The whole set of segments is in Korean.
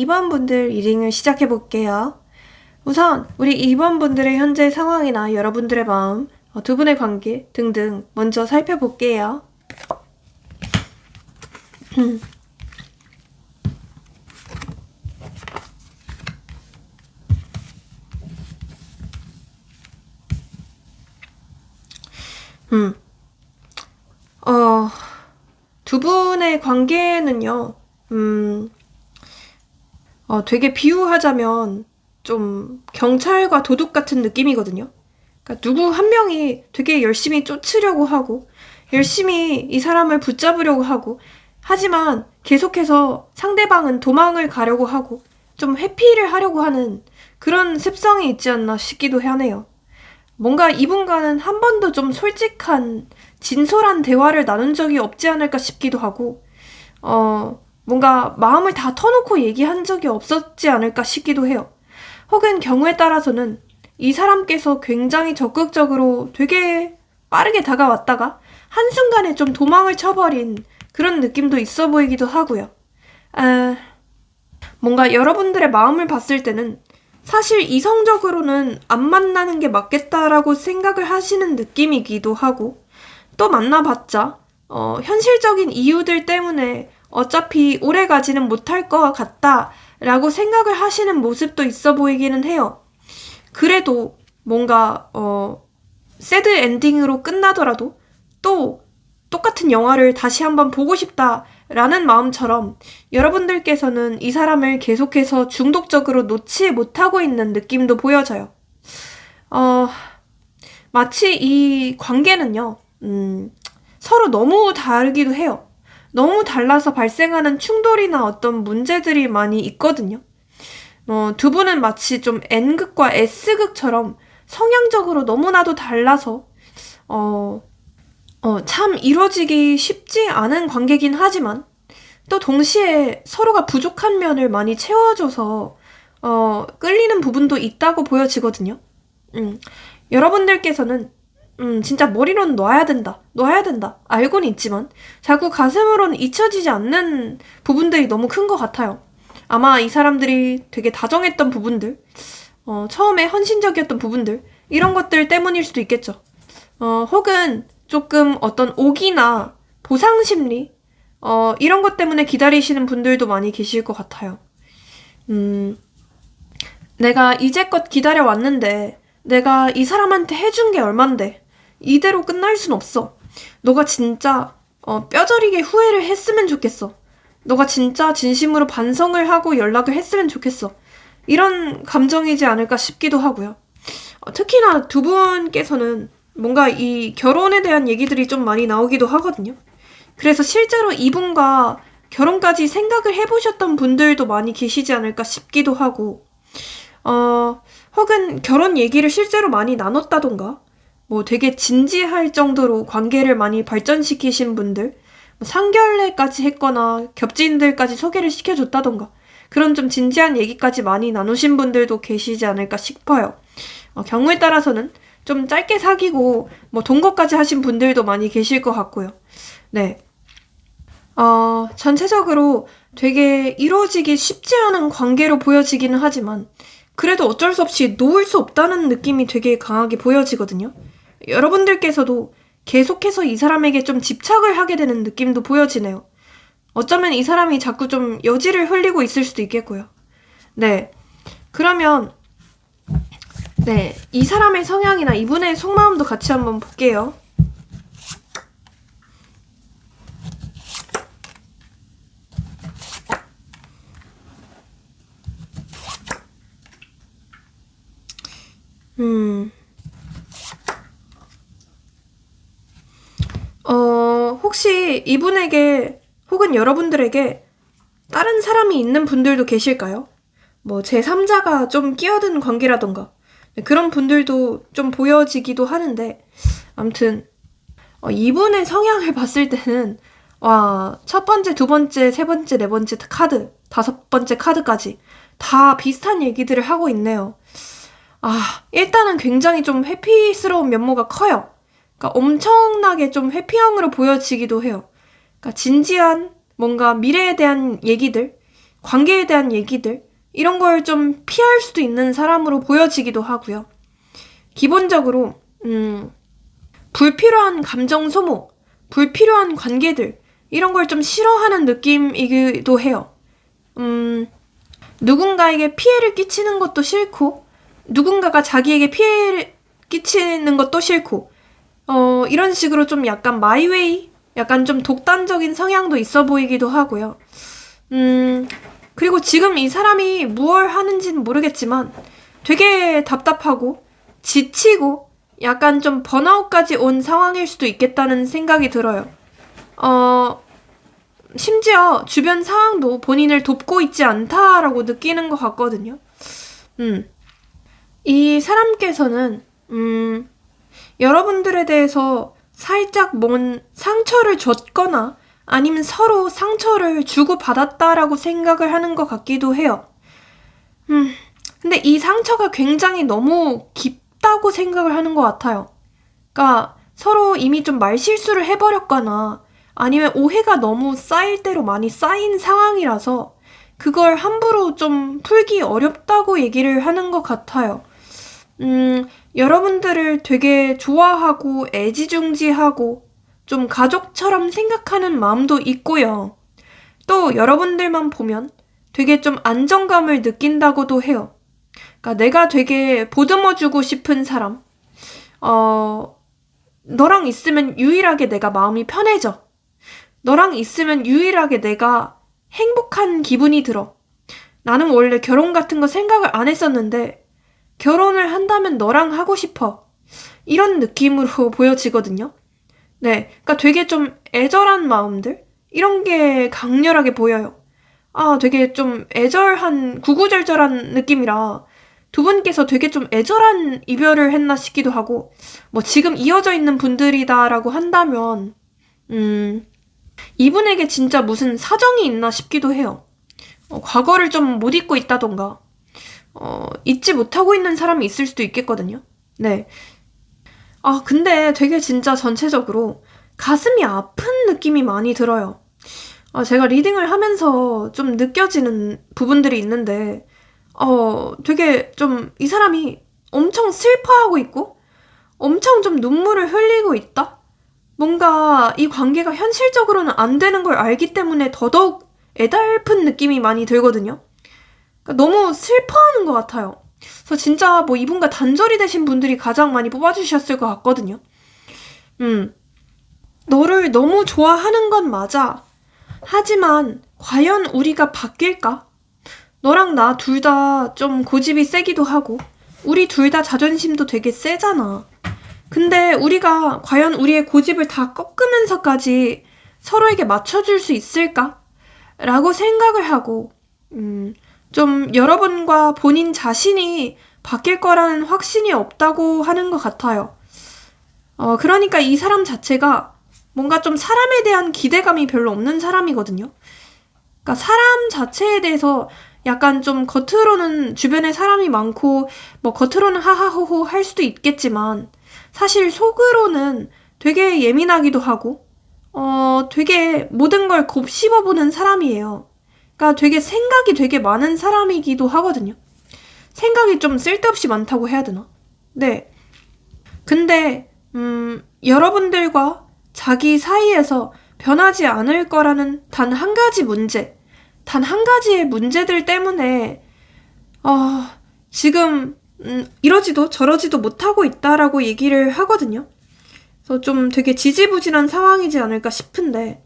2번 분들 리딩을 시작해 볼게요. 우선 우리 2번 분들의 현재 상황이나 여러분들의 마음, 두 분의 관계 등등 먼저 살펴볼게요. 두 분의 관계는요, 되게 비유하자면 좀 경찰과 도둑 같은 느낌이거든요. 그러니까 누구 한 명이 되게 열심히 쫓으려고 하고, 열심히 이 사람을 붙잡으려고 하고, 하지만 계속해서 상대방은 도망을 가려고 하고, 좀 회피를 하려고 하는 그런 습성이 있지 않나 싶기도 하네요. 뭔가 이분과는 한 번도 좀 솔직한, 진솔한 대화를 나눈 적이 없지 않을까 싶기도 하고, 뭔가 마음을 다 터놓고 얘기한 적이 없었지 않을까 싶기도 해요. 혹은 경우에 따라서는 이 사람께서 굉장히 적극적으로 되게 빠르게 다가왔다가 한순간에 좀 도망을 쳐버린 그런 느낌도 있어 보이기도 하고요. 뭔가 여러분들의 마음을 봤을 때는 사실 이성적으로는 안 만나는 게 맞겠다라고 생각을 하시는 느낌이기도 하고, 또 만나봤자 현실적인 이유들 때문에 어차피 오래 가지는 못할 것 같다라고 생각을 하시는 모습도 있어 보이기는 해요. 그래도 뭔가 새드 엔딩으로 끝나더라도 또 똑같은 영화를 다시 한번 보고 싶다라는 마음처럼 여러분들께서는 이 사람을 계속해서 중독적으로 놓지 못하고 있는 느낌도 보여져요. 마치 이 관계는요, 서로 너무 다르기도 해요. 너무 달라서 발생하는 충돌이나 어떤 문제들이 많이 있거든요. 두 분은 마치 좀 N극과 S극처럼 성향적으로 너무나도 달라서 참 이루어지기 쉽지 않은 관계긴 하지만 또 동시에 서로가 부족한 면을 많이 채워줘서 끌리는 부분도 있다고 보여지거든요. 여러분들께서는 진짜 머리로는 놔야 된다 알고는 있지만 자꾸 가슴으로는 잊혀지지 않는 부분들이 너무 큰 것 같아요. 아마 이 사람들이 되게 다정했던 부분들, 처음에 헌신적이었던 부분들, 이런 것들 때문일 수도 있겠죠. 혹은 조금 어떤 오기나 보상심리, 이런 것 때문에 기다리시는 분들도 많이 계실 것 같아요. 내가 이제껏 기다려왔는데 내가 이 사람한테 해준 게 얼만데 이대로 끝날 순 없어. 너가 진짜 뼈저리게 후회를 했으면 좋겠어. 너가 진짜 진심으로 반성을 하고 연락을 했으면 좋겠어. 이런 감정이지 않을까 싶기도 하고요. 특히나 두 분께서는 뭔가 이 결혼에 대한 얘기들이 좀 많이 나오기도 하거든요. 그래서 실제로 이분과 결혼까지 생각을 해보셨던 분들도 많이 계시지 않을까 싶기도 하고, 혹은 결혼 얘기를 실제로 많이 나눴다던가, 뭐 되게 진지할 정도로 관계를 많이 발전시키신 분들, 상견례까지 했거나 겹친들까지 소개를 시켜줬다던가, 그런 좀 진지한 얘기까지 많이 나누신 분들도 계시지 않을까 싶어요. 경우에 따라서는 좀 짧게 사귀고 뭐 동거까지 하신 분들도 많이 계실 것 같고요. 네. 전체적으로 되게 이루어지기 쉽지 않은 관계로 보여지기는 하지만 그래도 어쩔 수 없이 놓을 수 없다는 느낌이 되게 강하게 보여지거든요. 여러분들께서도 계속해서 이 사람에게 좀 집착을 하게 되는 느낌도 보여지네요. 어쩌면 이 사람이 자꾸 좀 여지를 흘리고 있을 수도 있겠고요. 네. 그러면 네, 이 사람의 성향이나 이분의 속마음도 같이 한번 볼게요. 혹시 이분에게 혹은 여러분들에게 다른 사람이 있는 분들도 계실까요? 뭐 제3자가 좀 끼어든 관계라던가 그런 분들도 좀 보여지기도 하는데, 아무튼 이분의 성향을 봤을 때는 첫 번째, 두 번째, 세 번째, 네 번째 카드, 다섯 번째 카드까지 다 비슷한 얘기들을 하고 있네요. 일단은 굉장히 좀 회피스러운 면모가 커요. 그러니까 엄청나게 좀 회피형으로 보여지기도 해요. 그러니까 진지한 뭔가 미래에 대한 얘기들, 관계에 대한 얘기들, 이런 걸 좀 피할 수도 있는 사람으로 보여지기도 하고요. 기본적으로 불필요한 감정 소모, 불필요한 관계들, 이런 걸 좀 싫어하는 느낌이기도 해요. 누군가에게 피해를 끼치는 것도 싫고, 누군가가 자기에게 피해를 끼치는 것도 싫고, 이런 식으로 좀 약간 마이웨이? 약간 좀 독단적인 성향도 있어 보이기도 하고요. 그리고 지금 이 사람이 무얼 하는지는 모르겠지만 되게 답답하고 지치고 약간 좀 번아웃까지 온 상황일 수도 있겠다는 생각이 들어요. 심지어 주변 상황도 본인을 돕고 있지 않다라고 느끼는 것 같거든요. 이 사람께서는 여러분들에 대해서 살짝 뭔 상처를 줬거나 아니면 서로 상처를 주고받았다라고 생각을 하는 것 같기도 해요. 근데 이 상처가 굉장히 너무 깊다고 생각을 하는 것 같아요. 그러니까 서로 이미 좀 말실수를 해버렸거나 아니면 오해가 너무 쌓일 대로 많이 쌓인 상황이라서 그걸 함부로 좀 풀기 어렵다고 얘기를 하는 것 같아요. 여러분들을 되게 좋아하고 애지중지하고 좀 가족처럼 생각하는 마음도 있고요. 또 여러분들만 보면 되게 좀 안정감을 느낀다고도 해요. 그러니까 내가 되게 보듬어주고 싶은 사람, 너랑 있으면 유일하게 내가 마음이 편해져. 너랑 있으면 유일하게 내가 행복한 기분이 들어. 나는 원래 결혼 같은 거 생각을 안 했었는데 결혼을 한다면 너랑 하고 싶어. 이런 느낌으로 보여지거든요. 네, 그러니까 되게 좀 애절한 마음들? 이런 게 강렬하게 보여요. 되게 좀 애절한, 구구절절한 느낌이라 두 분께서 되게 좀 애절한 이별을 했나 싶기도 하고, 뭐 지금 이어져 있는 분들이다라고 한다면, 이분에게 진짜 무슨 사정이 있나 싶기도 해요. 과거를 좀 못 잊고 있다던가, 잊지 못하고 있는 사람이 있을 수도 있겠거든요. 네. 근데 되게 진짜 전체적으로 가슴이 아픈 느낌이 많이 들어요. 제가 리딩을 하면서 좀 느껴지는 부분들이 있는데, 되게 좀 이 사람이 엄청 슬퍼하고 있고, 엄청 좀 눈물을 흘리고 있다? 뭔가 이 관계가 현실적으로는 안 되는 걸 알기 때문에 더더욱 애달픈 느낌이 많이 들거든요. 그러니까 너무 슬퍼하는 것 같아요. 그래서 진짜 뭐 이분과 단절이 되신 분들이 가장 많이 뽑아주셨을 것 같거든요. 너를 너무 좋아하는 건 맞아. 하지만 과연 우리가 바뀔까? 너랑 나 둘 다 좀 고집이 세기도 하고 우리 둘 다 자존심도 되게 세잖아. 근데 우리가 과연 우리의 고집을 다 꺾으면서까지 서로에게 맞춰줄 수 있을까? 라고 생각을 하고 좀 여러분과 본인 자신이 바뀔 거라는 확신이 없다고 하는 것 같아요. 그러니까 이 사람 자체가 뭔가 좀 사람에 대한 기대감이 별로 없는 사람이거든요. 그러니까 사람 자체에 대해서 약간 좀 겉으로는 주변에 사람이 많고 뭐 겉으로는 하하호호 할 수도 있겠지만 사실 속으로는 되게 예민하기도 하고 되게 모든 걸 곱씹어보는 사람이에요. 그러니까 되게 생각이 되게 많은 사람이기도 하거든요. 생각이 좀 쓸데없이 많다고 해야 되나? 네. 근데 여러분들과 자기 사이에서 변하지 않을 거라는 단 한 가지 문제, 단 한 가지의 문제들 때문에 지금 이러지도 저러지도 못하고 있다라고 얘기를 하거든요. 그래서 좀 되게 지지부진한 상황이지 않을까 싶은데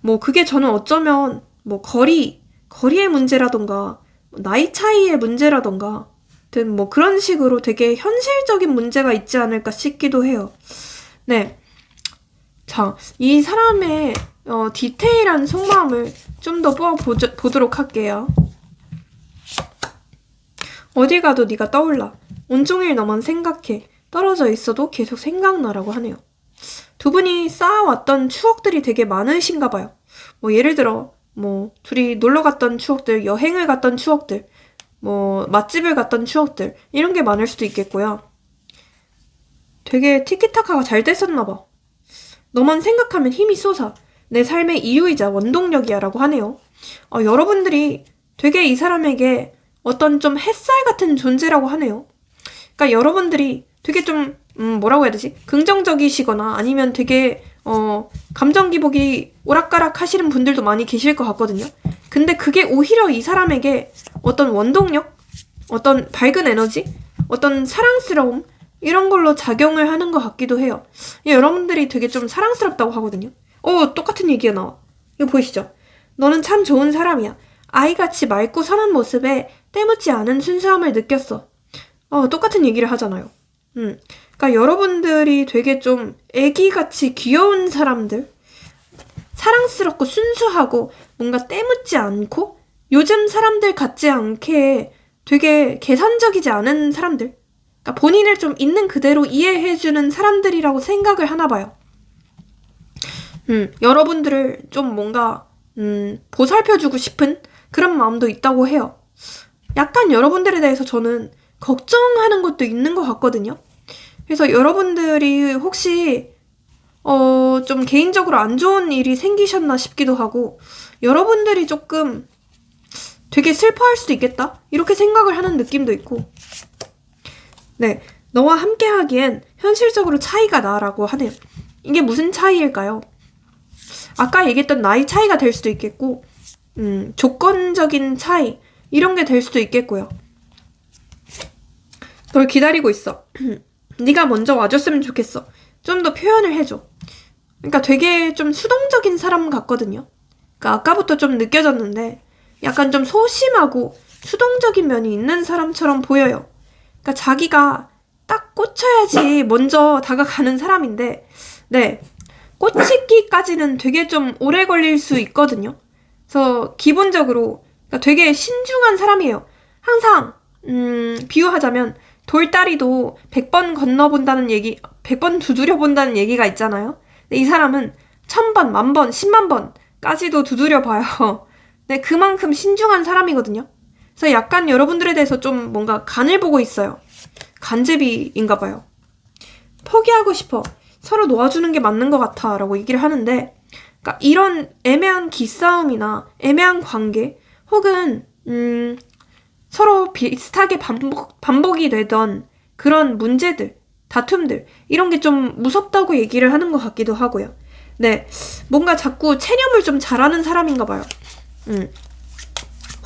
뭐 그게 저는 어쩌면 뭐 거리의 문제라던가 나이 차이의 문제라던가 뭐 그런 식으로 되게 현실적인 문제가 있지 않을까 싶기도 해요. 네. 자, 이 사람의 디테일한 속마음을 좀 더 보도록 할게요. 어디 가도 네가 떠올라. 온종일 너만 생각해. 떨어져 있어도 계속 생각나라고 하네요. 두 분이 쌓아왔던 추억들이 되게 많으신가 봐요. 뭐 예를 들어 뭐 둘이 놀러 갔던 추억들, 여행을 갔던 추억들, 뭐 맛집을 갔던 추억들 이런 게 많을 수도 있겠고요. 되게 티키타카가 잘 됐었나 봐. 너만 생각하면 힘이 솟아. 내 삶의 이유이자 원동력이야 라고 하네요. 여러분들이 되게 이 사람에게 어떤 좀 햇살 같은 존재라고 하네요. 그러니까 여러분들이 되게 좀 뭐라고 해야 되지? 긍정적이시거나 아니면 되게 감정 기복이 오락가락 하시는 분들도 많이 계실 것 같거든요. 근데 그게 오히려 이 사람에게 어떤 원동력, 어떤 밝은 에너지, 어떤 사랑스러움 이런 걸로 작용을 하는 것 같기도 해요. 여러분들이 되게 좀 사랑스럽다고 하거든요. 똑같은 얘기가 나와. 이거 보이시죠? 너는 참 좋은 사람이야. 아이같이 맑고 선한 모습에 때묻지 않은 순수함을 느꼈어. 똑같은 얘기를 하잖아요. 그러니까 여러분들이 되게 좀 애기같이 귀여운 사람들, 사랑스럽고 순수하고 뭔가 때묻지 않고 요즘 사람들 같지 않게 되게 계산적이지 않은 사람들, 그러니까 본인을 좀 있는 그대로 이해해주는 사람들이라고 생각을 하나 봐요. 여러분들을 좀 뭔가 보살펴주고 싶은 그런 마음도 있다고 해요. 약간 여러분들에 대해서 저는 걱정하는 것도 있는 것 같거든요. 그래서 여러분들이 혹시 좀 개인적으로 안 좋은 일이 생기셨나 싶기도 하고 여러분들이 조금 되게 슬퍼할 수도 있겠다 이렇게 생각을 하는 느낌도 있고 네, 너와 함께 하기엔 현실적으로 차이가 나라고 하네요. 이게 무슨 차이일까요? 아까 얘기했던 나이 차이가 될 수도 있겠고 조건적인 차이 이런 게 될 수도 있겠고요. 널 기다리고 있어. 네가 먼저 와줬으면 좋겠어. 좀 더 표현을 해줘. 그러니까 되게 좀 수동적인 사람 같거든요. 그러니까 아까부터 좀 느껴졌는데 약간 좀 소심하고 수동적인 면이 있는 사람처럼 보여요. 그러니까 자기가 딱 꽂혀야지 먼저 다가가는 사람인데 네, 꽂히기까지는 되게 좀 오래 걸릴 수 있거든요. 그래서 기본적으로 그러니까 되게 신중한 사람이에요. 항상 비유하자면 돌다리도 100번 건너본다는 얘기, 100번 두드려 본다는 얘기가 있잖아요. 근데 이 사람은 1000번, 10,000번, 100,000 번까지도 두드려 봐요. 네, 그만큼 신중한 사람이거든요. 그래서 약간 여러분들에 대해서 좀 뭔가 간을 보고 있어요. 간제비인가 봐요. 포기하고 싶어. 서로 놓아주는 게 맞는 것 같아 라고 얘기를 하는데 그러니까 이런 애매한 기싸움이나 애매한 관계 혹은 서로 비슷하게 반복이 되던 그런 문제들, 다툼들 이런 게 좀 무섭다고 얘기를 하는 것 같기도 하고요. 네, 뭔가 자꾸 체념을 좀 잘하는 사람인가 봐요.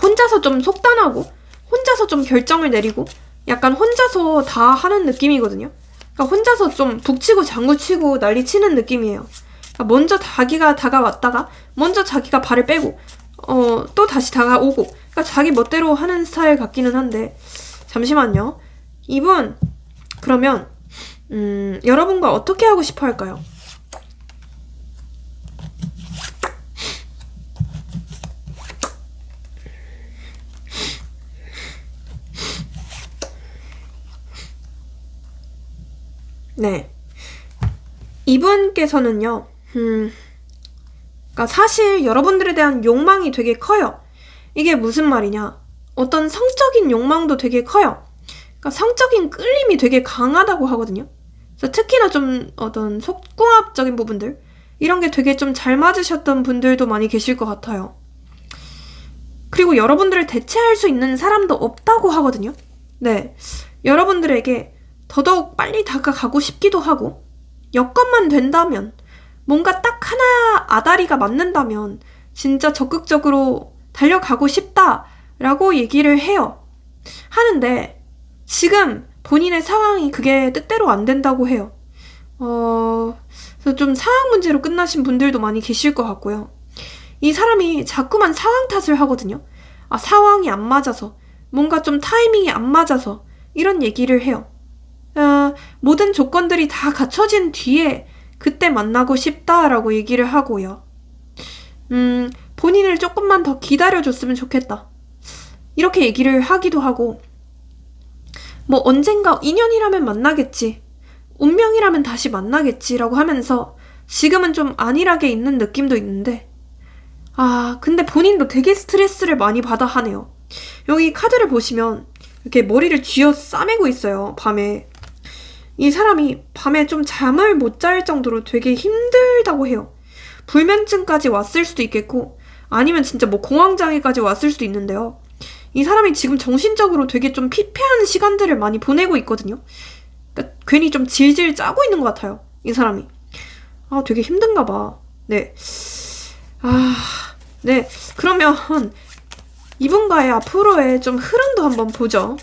혼자서 좀 속단하고 혼자서 좀 결정을 내리고 약간 혼자서 다 하는 느낌이거든요. 그러니까 혼자서 좀 북치고 장구치고 난리치는 느낌이에요. 그러니까 먼저 자기가 다가왔다가 먼저 자기가 발을 빼고 또 다시 다가오고 그러니까 자기 멋대로 하는 스타일 같기는 한데 잠시만요. 이분 그러면 여러분과 어떻게 하고 싶어 할까요? 네. 이분께서는요, 그러니까 사실 여러분들에 대한 욕망이 되게 커요. 이게 무슨 말이냐? 어떤 성적인 욕망도 되게 커요. 그러니까 성적인 끌림이 되게 강하다고 하거든요. 그래서 특히나 좀 어떤 속궁합적인 부분들, 이런 게 되게 좀 잘 맞으셨던 분들도 많이 계실 것 같아요. 그리고 여러분들을 대체할 수 있는 사람도 없다고 하거든요. 네. 여러분들에게 더더욱 빨리 다가가고 싶기도 하고 여건만 된다면 뭔가 딱 하나 아다리가 맞는다면 진짜 적극적으로 달려가고 싶다라고 얘기를 해요. 하는데 지금 본인의 상황이 그게 뜻대로 안 된다고 해요. 그래서 좀 상황 문제로 끝나신 분들도 많이 계실 것 같고요. 이 사람이 자꾸만 상황 탓을 하거든요. 상황이 안 맞아서 뭔가 좀 타이밍이 안 맞아서 이런 얘기를 해요. 모든 조건들이 다 갖춰진 뒤에 그때 만나고 싶다라고 얘기를 하고요. 본인을 조금만 더 기다려줬으면 좋겠다. 이렇게 얘기를 하기도 하고 뭐 언젠가 인연이라면 만나겠지. 운명이라면 다시 만나겠지라고 하면서 지금은 좀 안일하게 있는 느낌도 있는데 근데 본인도 되게 스트레스를 많이 받아 하네요. 여기 카드를 보시면 이렇게 머리를 쥐어 싸매고 있어요. 밤에. 이 사람이 밤에 좀 잠을 못 잘 정도로 되게 힘들다고 해요. 불면증까지 왔을 수도 있겠고 아니면 진짜 뭐 공황장애까지 왔을 수도 있는데요. 이 사람이 지금 정신적으로 되게 좀 피폐한 시간들을 많이 보내고 있거든요. 그러니까 괜히 좀 질질 짜고 있는 것 같아요. 이 사람이. 아, 되게 힘든가 봐. 네. 아, 네. 그러면 이분과의 앞으로의 좀 흐름도 한번 보죠.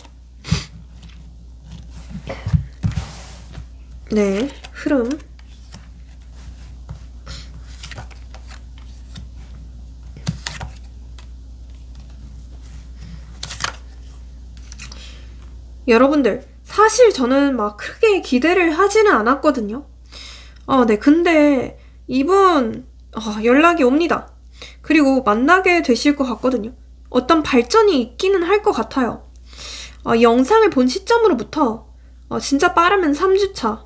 네, 흐름. 여러분들, 사실 저는 막 크게 기대를 하지는 않았거든요. 네, 근데 이분 연락이 옵니다. 그리고 만나게 되실 것 같거든요. 어떤 발전이 있기는 할 것 같아요. 영상을 본 시점으로부터 진짜 빠르면 3주차,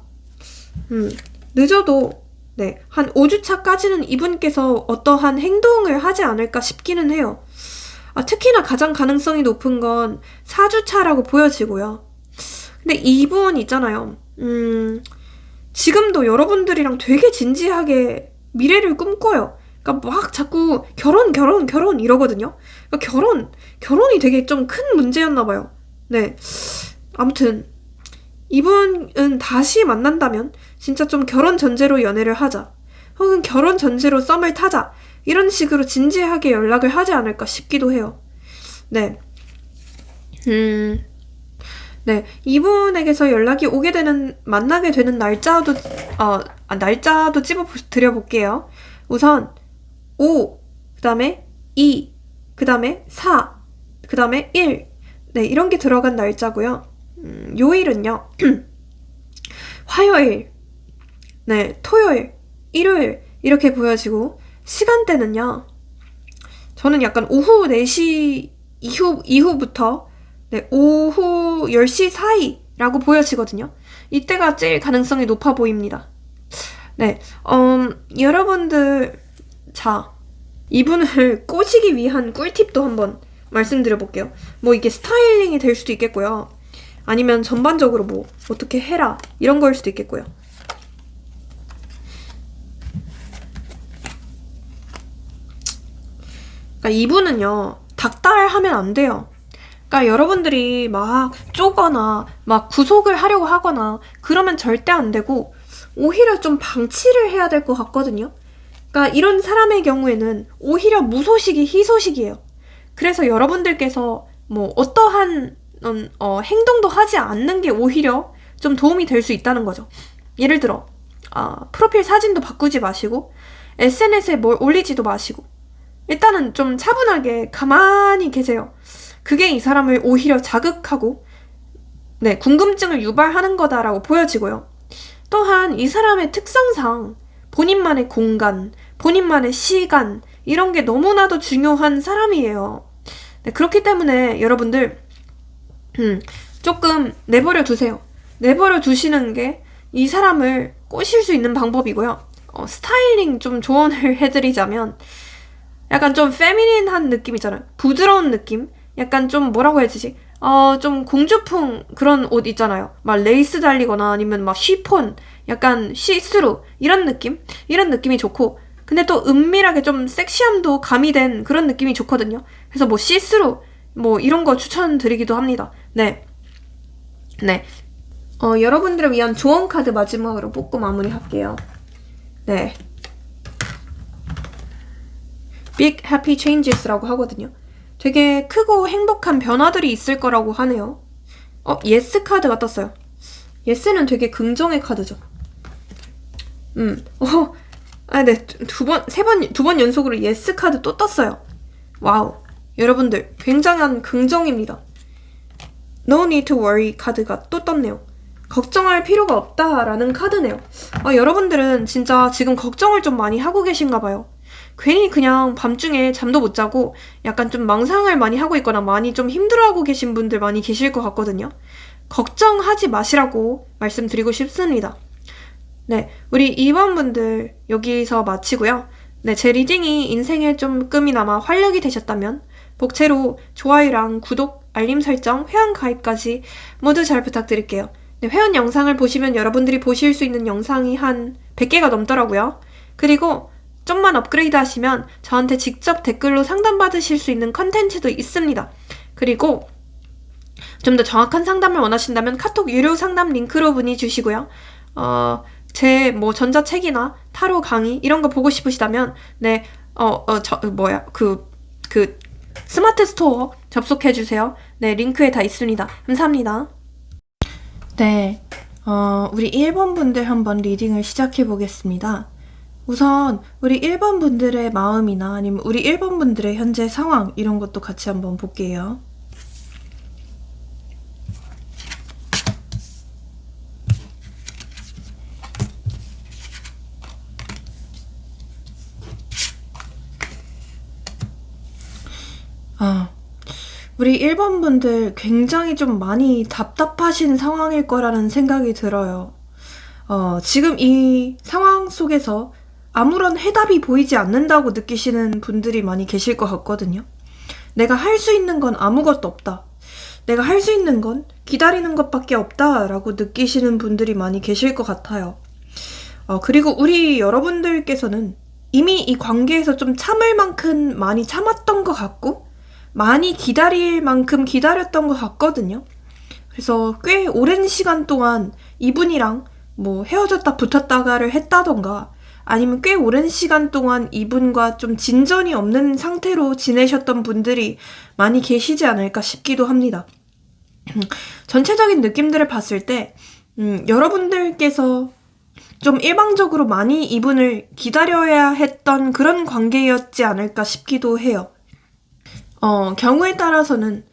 늦어도 네, 한 5주차까지는 이분께서 어떠한 행동을 하지 않을까 싶기는 해요. 특히나 가장 가능성이 높은 건 4주차라고 보여지고요. 근데 이분 있잖아요. 지금도 여러분들이랑 되게 진지하게 미래를 꿈꿔요. 그러니까 막 자꾸 결혼 이러거든요. 그러니까 결혼이 되게 좀 큰 문제였나 봐요. 네. 아무튼 이분은 다시 만난다면 진짜 좀 결혼 전제로 연애를 하자. 혹은 결혼 전제로 썸을 타자. 이런 식으로 진지하게 연락을 하지 않을까 싶기도 해요. 네. 네. 이분에게서 연락이 오게 되는, 만나게 되는 날짜도 찝어드려볼게요. 우선, 5, 그 다음에 2, 그 다음에 4, 그 다음에 1. 네, 이런 게 들어간 날짜고요. 요일은요. 화요일, 네, 토요일, 일요일 이렇게 보여지고 시간대는요. 저는 약간 오후 4시 이후부터 네, 오후 10시 사이라고 보여지거든요. 이때가 제일 가능성이 높아 보입니다. 네, 여러분들, 자, 이분을 꼬시기 위한 꿀팁도 한번 말씀드려볼게요. 뭐 이게 스타일링이 될 수도 있겠고요. 아니면 전반적으로 뭐 어떻게 해라 이런 거일 수도 있겠고요. 그러니까 이분은요, 닥달하면 안 돼요. 그러니까 여러분들이 막 쪼거나 막 구속을 하려고 하거나 그러면 절대 안 되고 오히려 좀 방치를 해야 될 것 같거든요. 그러니까 이런 사람의 경우에는 오히려 무소식이 희소식이에요. 그래서 여러분들께서 뭐 어떠한 행동도 하지 않는 게 오히려 좀 도움이 될 수 있다는 거죠. 예를 들어 프로필 사진도 바꾸지 마시고 SNS에 뭘 올리지도 마시고 일단은 좀 차분하게 가만히 계세요. 그게 이 사람을 오히려 자극하고 네, 궁금증을 유발하는 거다라고 보여지고요. 또한 이 사람의 특성상 본인만의 공간, 본인만의 시간 이런 게 너무나도 중요한 사람이에요. 네, 그렇기 때문에 여러분들 조금 내버려 두세요. 내버려 두시는 게 이 사람을 꼬실 수 있는 방법이고요. 스타일링 좀 조언을 해드리자면 약간 좀 페미닌한 느낌 있잖아요. 부드러운 느낌? 약간 좀 뭐라고 해야 되지? 좀 공주풍 그런 옷 있잖아요. 막 레이스 달리거나 아니면 막 쉬폰, 약간 시스루 이런 느낌? 이런 느낌이 좋고 근데 또 은밀하게 좀 섹시함도 가미된 그런 느낌이 좋거든요. 그래서 뭐 시스루 뭐 이런 거 추천드리기도 합니다. 네. 네. 여러분들을 위한 조언 카드 마지막으로 뽑고 마무리할게요. 네. Big Happy Changes라고 하거든요. 되게 크고 행복한 변화들이 있을 거라고 하네요. Yes 카드가 떴어요. Yes는 되게 긍정의 카드죠. 네. 두 번 연속으로 Yes 카드 또 떴어요. 와우. 여러분들, 굉장한 긍정입니다. No need to worry 카드가 또 떴네요. 걱정할 필요가 없다라는 카드네요. 여러분들은 진짜 지금 걱정을 좀 많이 하고 계신가 봐요. 괜히 그냥 밤중에 잠도 못 자고 약간 좀 망상을 많이 하고 있거나 많이 좀 힘들어하고 계신 분들 많이 계실 것 같거든요. 걱정하지 마시라고 말씀드리고 싶습니다. 네, 우리 2번 분들 여기서 마치고요. 네, 제 리딩이 인생에 조금이나마 활력이 되셨다면 복채로 좋아요랑 구독, 알림 설정, 회원 가입까지 모두 잘 부탁드릴게요. 네, 회원 영상을 보시면 여러분들이 보실 수 있는 영상이 한 100개가 넘더라고요. 그리고 좀만 업그레이드 하시면 저한테 직접 댓글로 상담받으실 수 있는 컨텐츠도 있습니다. 그리고 좀 더 정확한 상담을 원하신다면 카톡 유료 상담 링크로 문의 주시고요. 제 전자책이나 타로 강의 이런 거 보고 싶으시다면 스마트 스토어 접속해 주세요. 네, 링크에 다 있습니다. 감사합니다. 네, 우리 1번 분들 한번 리딩을 시작해 보겠습니다. 우선 우리 1번 분들의 마음이나 아니면 우리 1번 분들의 현재 상황 이런 것도 같이 한번 볼게요. 우리 1번 분들 굉장히 좀 많이 답답하신 상황일 거라는 생각이 들어요. 지금 이 상황 속에서 아무런 해답이 보이지 않는다고 느끼시는 분들이 많이 계실 것 같거든요. 내가 할 수 있는 건 아무것도 없다. 내가 할 수 있는 건 기다리는 것밖에 없다라고 느끼시는 분들이 많이 계실 것 같아요. 그리고 우리 여러분들께서는 이미 이 관계에서 좀 참을 만큼 많이 참았던 것 같고 많이 기다릴 만큼 기다렸던 것 같거든요. 그래서 꽤 오랜 시간 동안 이분이랑 헤어졌다 붙었다가를 했다던가 아니면 꽤 오랜 시간 동안 이분과 좀 진전이 없는 상태로 지내셨던 분들이 많이 계시지 않을까 싶기도 합니다. 전체적인 느낌들을 봤을 때 여러분들께서 좀 일방적으로 많이 이분을 기다려야 했던 그런 관계였지 않을까 싶기도 해요. 경우에 따라서는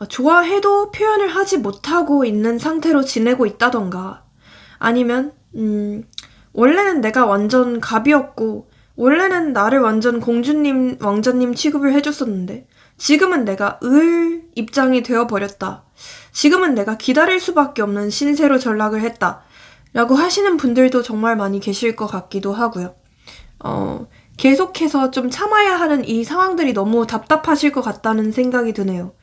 좋아해도 표현을 하지 못하고 있는 상태로 지내고 있다던가 아니면 원래는 내가 완전 갑이었고 원래는 나를 완전 공주님, 왕자님 취급을 해줬었는데 지금은 내가 을 입장이 되어버렸다. 지금은 내가 기다릴 수밖에 없는 신세로 전락을 했다. 라고 하시는 분들도 정말 많이 계실 것 같기도 하고요. 계속해서 좀 참아야 하는 이 상황들이 너무 답답하실 것 같다는 생각이 드네요.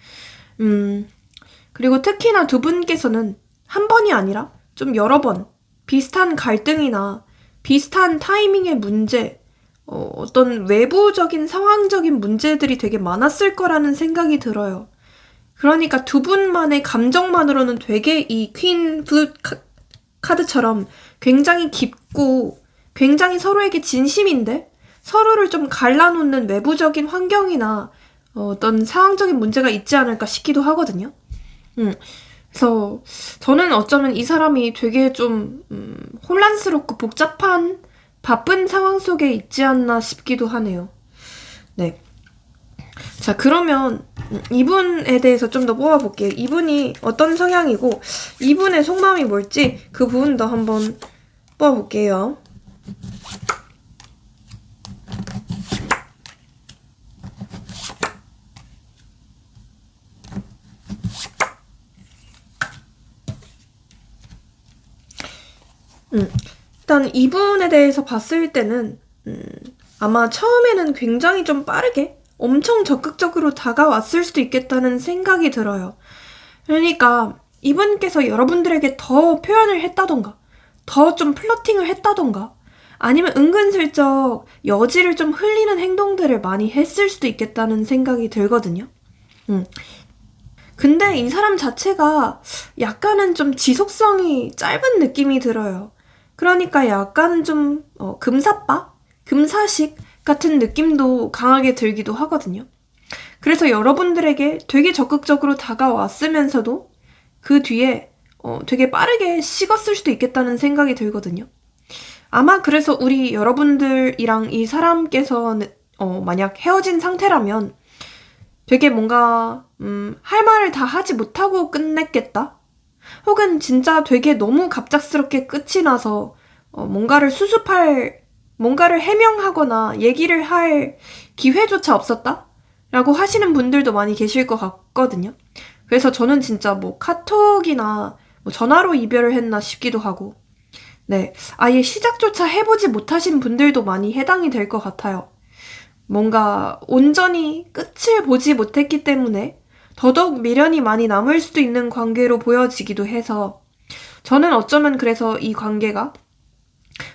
그리고 특히나 두 분께서는 한 번이 아니라 좀 여러 번 비슷한 갈등이나 비슷한 타이밍의 문제, 어떤 외부적인 상황적인 문제들이 되게 많았을 거라는 생각이 들어요. 그러니까 두 분만의 감정만으로는 되게 이 퀸 플룻 카드처럼 굉장히 깊고 굉장히 서로에게 진심인데 서로를 좀 갈라놓는 외부적인 환경이나 어떤 상황적인 문제가 있지 않을까 싶기도 하거든요. 그래서 저는 어쩌면 이 사람이 되게 좀 혼란스럽고 복잡한 바쁜 상황 속에 있지 않나 싶기도 하네요. 네. 자, 그러면 이분에 대해서 좀 더 뽑아볼게요. 이분이 어떤 성향이고 이분의 속마음이 뭘지 그 부분도 한번 뽑아볼게요. 일단 이분에 대해서 봤을 때는 아마 처음에는 굉장히 좀 빠르게 엄청 적극적으로 다가왔을 수도 있겠다는 생각이 들어요. 그러니까 이분께서 여러분들에게 더 표현을 했다던가 더 좀 플러팅을 했다던가 아니면 은근슬쩍 여지를 좀 흘리는 행동들을 많이 했을 수도 있겠다는 생각이 들거든요. 근데 이 사람 자체가 약간은 좀 지속성이 짧은 느낌이 들어요. 그러니까 약간은 좀 금사빠? 금사식 같은 느낌도 강하게 들기도 하거든요. 그래서 여러분들에게 되게 적극적으로 다가왔으면서도 그 뒤에 되게 빠르게 식었을 수도 있겠다는 생각이 들거든요. 아마 그래서 우리 여러분들이랑 이 사람께서는 만약 헤어진 상태라면 되게 뭔가 할 말을 다 하지 못하고 끝냈겠다? 혹은 진짜 되게 너무 갑작스럽게 끝이 나서 뭔가를 해명하거나 얘기를 할 기회조차 없었다? 라고 하시는 분들도 많이 계실 것 같거든요. 그래서 저는 진짜 카톡이나 전화로 이별을 했나 싶기도 하고 네, 아예 시작조차 해보지 못하신 분들도 많이 해당이 될 것 같아요. 뭔가 온전히 끝을 보지 못했기 때문에 더더욱 미련이 많이 남을 수도 있는 관계로 보여지기도 해서 저는 어쩌면 그래서 이 관계가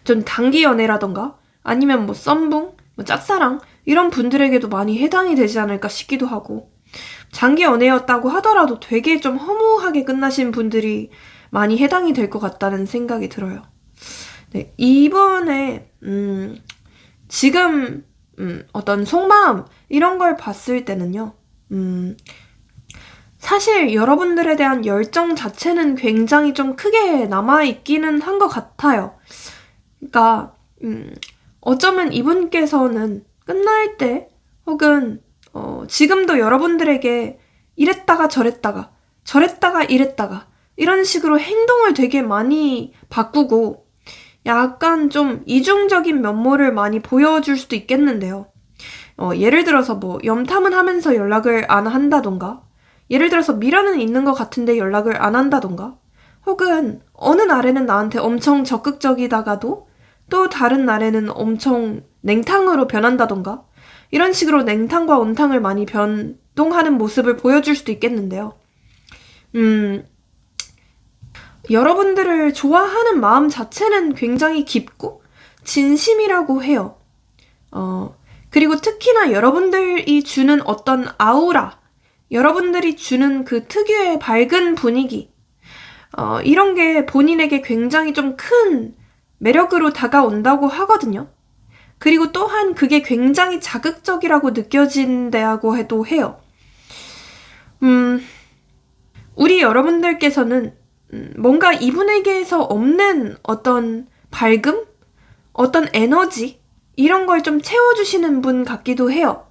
좀 단기 연애라던가 아니면 썸붕 뭐 짝사랑 이런 분들에게도 많이 해당이 되지 않을까 싶기도 하고, 장기 연애였다고 하더라도 되게 좀 허무하게 끝나신 분들이 많이 해당이 될 것 같다는 생각이 들어요. 네, 이번에 지금 어떤 속마음 이런 걸 봤을 때는요, 사실 여러분들에 대한 열정 자체는 굉장히 좀 크게 남아있기는 한 것 같아요. 그러니까 어쩌면 이분께서는 끝날 때 혹은 지금도 여러분들에게 이랬다가 저랬다가 저랬다가 이랬다가 이런 식으로 행동을 되게 많이 바꾸고 약간 좀 이중적인 면모를 많이 보여줄 수도 있겠는데요. 예를 들어서 뭐 염탐은 하면서 연락을 안 한다던가, 예를 들어서 미련은 있는 것 같은데 연락을 안 한다던가, 혹은 어느 날에는 나한테 엄청 적극적이다가도 또 다른 날에는 엄청 냉탕으로 변한다던가, 이런 식으로 냉탕과 온탕을 많이 변동하는 모습을 보여줄 수도 있겠는데요. 여러분들을 좋아하는 마음 자체는 굉장히 깊고 진심이라고 해요. 그리고 특히나 여러분들이 주는 어떤 아우라, 여러분들이 주는 그 특유의 밝은 분위기, 이런 게 본인에게 굉장히 좀 큰 매력으로 다가온다고 하거든요. 그리고 또한 그게 굉장히 자극적이라고 느껴진다고 해도 해요. 우리 여러분들께서는 뭔가 이분에게서 없는 어떤 밝음? 어떤 에너지? 이런 걸 좀 채워주시는 분 같기도 해요.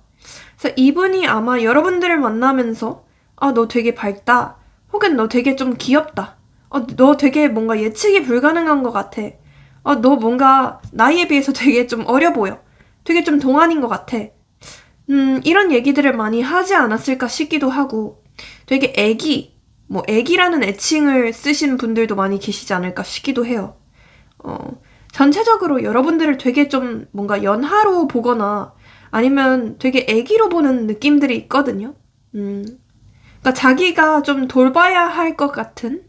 그래서 이분이 아마 여러분들을 만나면서 너 되게 밝다. 혹은 너 되게 좀 귀엽다. 너 되게 뭔가 예측이 불가능한 것 같아. 너 뭔가 나이에 비해서 되게 좀 어려 보여. 되게 좀 동안인 것 같아. 이런 얘기들을 많이 하지 않았을까 싶기도 하고, 되게 애기라는 애칭을 쓰신 분들도 많이 계시지 않을까 싶기도 해요. 전체적으로 여러분들을 되게 좀 뭔가 연하로 보거나 아니면 되게 애기로 보는 느낌들이 있거든요. 그러니까 자기가 좀 돌봐야 할 것 같은,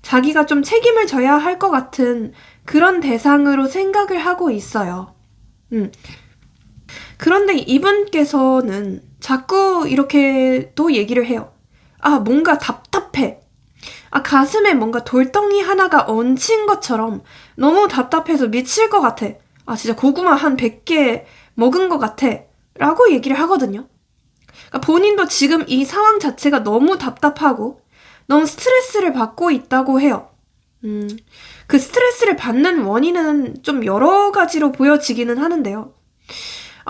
자기가 좀 책임을 져야 할 것 같은 그런 대상으로 생각을 하고 있어요. 그런데 이분께서는 자꾸 이렇게 또 얘기를 해요. 뭔가 답답해. 가슴에 뭔가 돌덩이 하나가 얹힌 것처럼 너무 답답해서 미칠 것 같아. 진짜 고구마 한 100개 먹은 것 같아. 라고 얘기를 하거든요. 그러니까 본인도 지금 이 상황 자체가 너무 답답하고 너무 스트레스를 받고 있다고 해요. 그 스트레스를 받는 원인은 좀 여러 가지로 보여지기는 하는데요.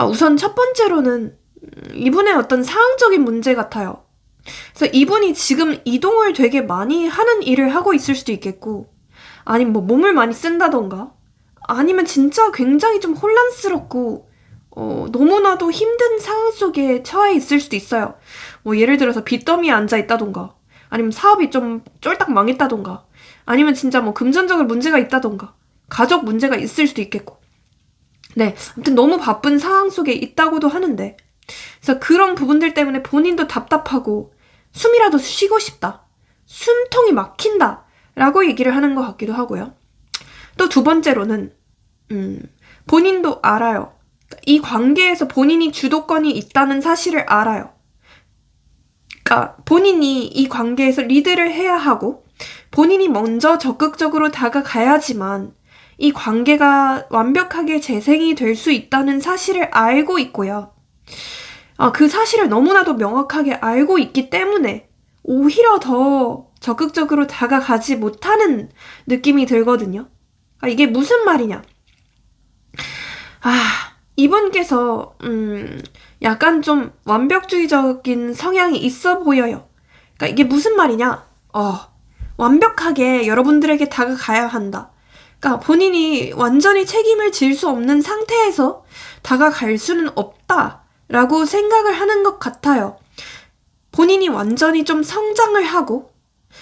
우선 첫 번째로는 이분의 어떤 상황적인 문제 같아요. 그래서 이분이 지금 이동을 되게 많이 하는 일을 하고 있을 수도 있겠고, 아니면 뭐 몸을 많이 쓴다던가, 아니면 진짜 굉장히 좀 혼란스럽고 너무나도 힘든 상황 속에 처해 있을 수도 있어요. 뭐 예를 들어서 빚더미에 앉아 있다던가, 아니면 사업이 좀 쫄딱 망했다던가, 아니면 진짜 뭐 금전적인 문제가 있다던가, 가족 문제가 있을 수도 있겠고. 네, 아무튼 너무 바쁜 상황 속에 있다고도 하는데, 그래서 그런 부분들 때문에 본인도 답답하고 숨이라도 쉬고 싶다, 숨통이 막힌다 라고 얘기를 하는 것 같기도 하고요. 또 두 번째로는 본인도 알아요. 이 관계에서 본인이 주도권이 있다는 사실을 알아요. 그러니까 본인이 이 관계에서 리드를 해야 하고 본인이 먼저 적극적으로 다가가야지만 이 관계가 완벽하게 재생이 될 수 있다는 사실을 알고 있고요. 그 사실을 너무나도 명확하게 알고 있기 때문에 오히려 더 적극적으로 다가가지 못하는 느낌이 들거든요. 이게 무슨 말이냐? 이분께서 약간 좀 완벽주의적인 성향이 있어 보여요. 그러니까 이게 무슨 말이냐? 완벽하게 여러분들에게 다가가야 한다. 그러니까 본인이 완전히 책임을 질 수 없는 상태에서 다가갈 수는 없다라고 생각을 하는 것 같아요. 본인이 완전히 좀 성장을 하고,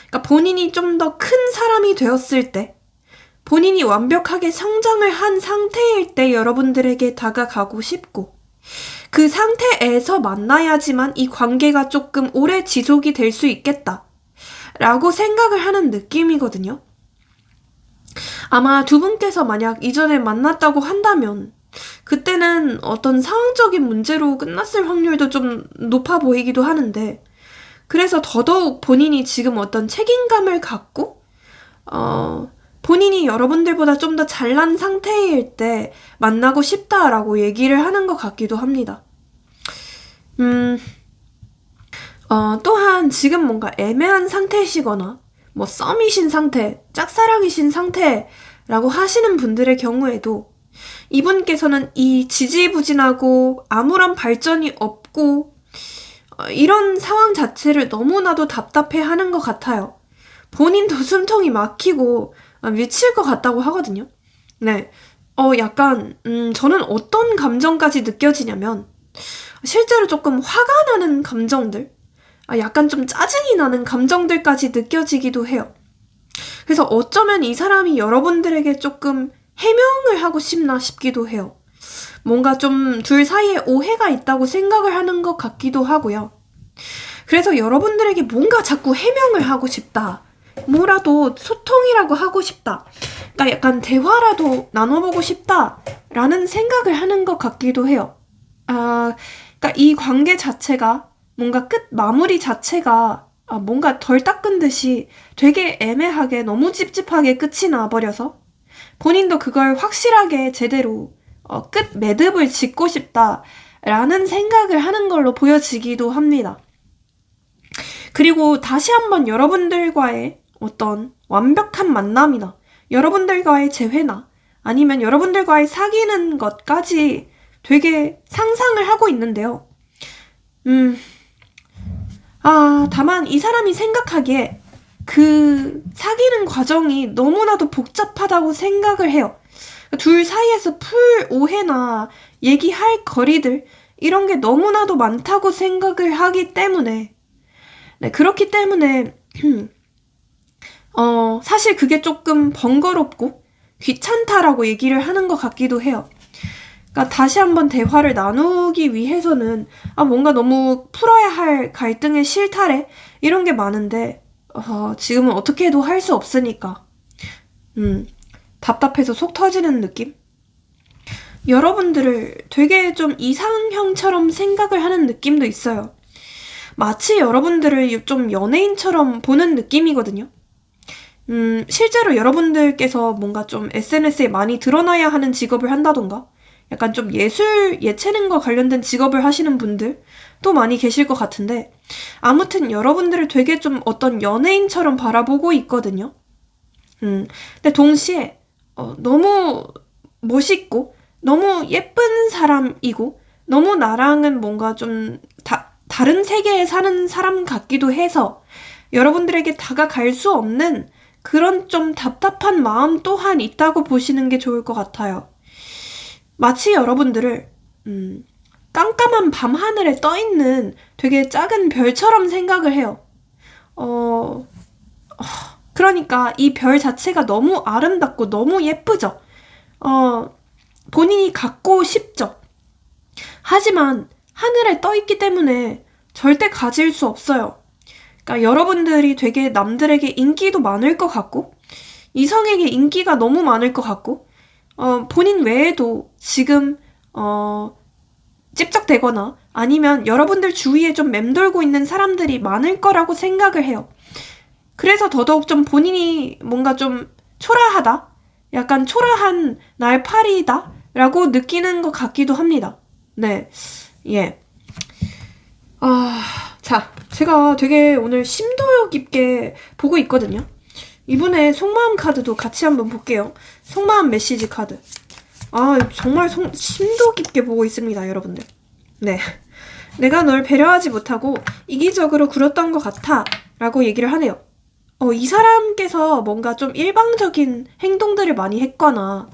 그러니까 본인이 좀 더 큰 사람이 되었을 때, 본인이 완벽하게 성장을 한 상태일 때 여러분들에게 다가가고 싶고, 그 상태에서 만나야지만 이 관계가 조금 오래 지속이 될 수 있겠다 라고 생각을 하는 느낌이거든요. 아마 두 분께서 만약 이전에 만났다고 한다면 그때는 어떤 상황적인 문제로 끝났을 확률도 좀 높아 보이기도 하는데, 그래서 더더욱 본인이 지금 어떤 책임감을 갖고, 본인이 여러분들보다 좀 더 잘난 상태일 때 만나고 싶다라고 얘기를 하는 것 같기도 합니다. 또한 지금 뭔가 애매한 상태시거나, 뭐 썸이신 상태, 짝사랑이신 상태라고 하시는 분들의 경우에도 이분께서는 이 지지부진하고 아무런 발전이 없고 이런 상황 자체를 너무나도 답답해하는 것 같아요. 본인도 숨통이 막히고 미칠 것 같다고 하거든요. 네, 약간 저는 어떤 감정까지 느껴지냐면 실제로 조금 화가 나는 감정들, 약간 좀 짜증이 나는 감정들까지 느껴지기도 해요. 그래서 어쩌면 이 사람이 여러분들에게 조금 해명을 하고 싶나 싶기도 해요. 뭔가 좀 둘 사이에 오해가 있다고 생각을 하는 것 같기도 하고요. 그래서 여러분들에게 뭔가 자꾸 해명을 하고 싶다. 뭐라도 소통이라고 하고 싶다. 그러니까 약간 대화라도 나눠보고 싶다라는 생각을 하는 것 같기도 해요. 그러니까 이 관계 자체가 뭔가 끝 마무리 자체가 뭔가 덜 닦은 듯이 되게 애매하게 너무 찝찝하게 끝이 나버려서 본인도 그걸 확실하게 제대로 끝 매듭을 짓고 싶다라는 생각을 하는 걸로 보여지기도 합니다. 그리고 다시 한번 여러분들과의 어떤 완벽한 만남이나 여러분들과의 재회나 아니면 여러분들과의 사귀는 것까지 되게 상상을 하고 있는데요. 다만 이 사람이 생각하기에 그 사귀는 과정이 너무나도 복잡하다고 생각을 해요. 둘 사이에서 풀 오해나 얘기할 거리들 이런 게 너무나도 많다고 생각을 하기 때문에 그렇기 때문에 사실 그게 조금 번거롭고 귀찮다라고 얘기를 하는 것 같기도 해요. 그러니까 다시 한번 대화를 나누기 위해서는 뭔가 너무 풀어야 할 갈등의 실타래 이런 게 많은데 지금은 어떻게 해도 할 수 없으니까 답답해서 속 터지는 느낌? 여러분들을 되게 좀 이상형처럼 생각을 하는 느낌도 있어요. 마치 여러분들을 좀 연예인처럼 보는 느낌이거든요. 실제로 여러분들께서 뭔가 좀 SNS에 많이 드러나야 하는 직업을 한다던가 약간 좀 예체능과 관련된 직업을 하시는 분들 또 많이 계실 것 같은데 아무튼 여러분들을 되게 좀 어떤 연예인처럼 바라보고 있거든요. 근데 동시에 너무 멋있고 너무 예쁜 사람이고 너무 나랑은 뭔가 좀 다른 세계에 사는 사람 같기도 해서 여러분들에게 다가갈 수 없는 그런 좀 답답한 마음 또한 있다고 보시는 게 좋을 것 같아요. 마치 여러분들을 깜깜한 밤하늘에 떠있는 되게 작은 별처럼 생각을 해요. 그러니까 이 별 자체가 너무 아름답고 너무 예쁘죠. 본인이 갖고 싶죠. 하지만 하늘에 떠있기 때문에 절대 가질 수 없어요. 그러니까 여러분들이 되게 남들에게 인기도 많을 것 같고 이성에게 인기가 너무 많을 것 같고 본인 외에도 지금 찝적대거나 아니면 여러분들 주위에 좀 맴돌고 있는 사람들이 많을 거라고 생각을 해요. 그래서 더더욱 좀 본인이 뭔가 좀 초라하다? 약간 초라한 날파리다? 라고 느끼는 것 같기도 합니다. 네. 예. 자, 제가 되게 오늘 심도 깊게 보고 있거든요. 이번에 속마음 카드도 같이 한번 볼게요. 속마음 메시지 카드. 정말 심도 깊게 보고 있습니다, 여러분들. 네. 내가 널 배려하지 못하고 이기적으로 굴었던 것 같아 라고 얘기를 하네요. 이 사람께서 뭔가 좀 일방적인 행동들을 많이 했거나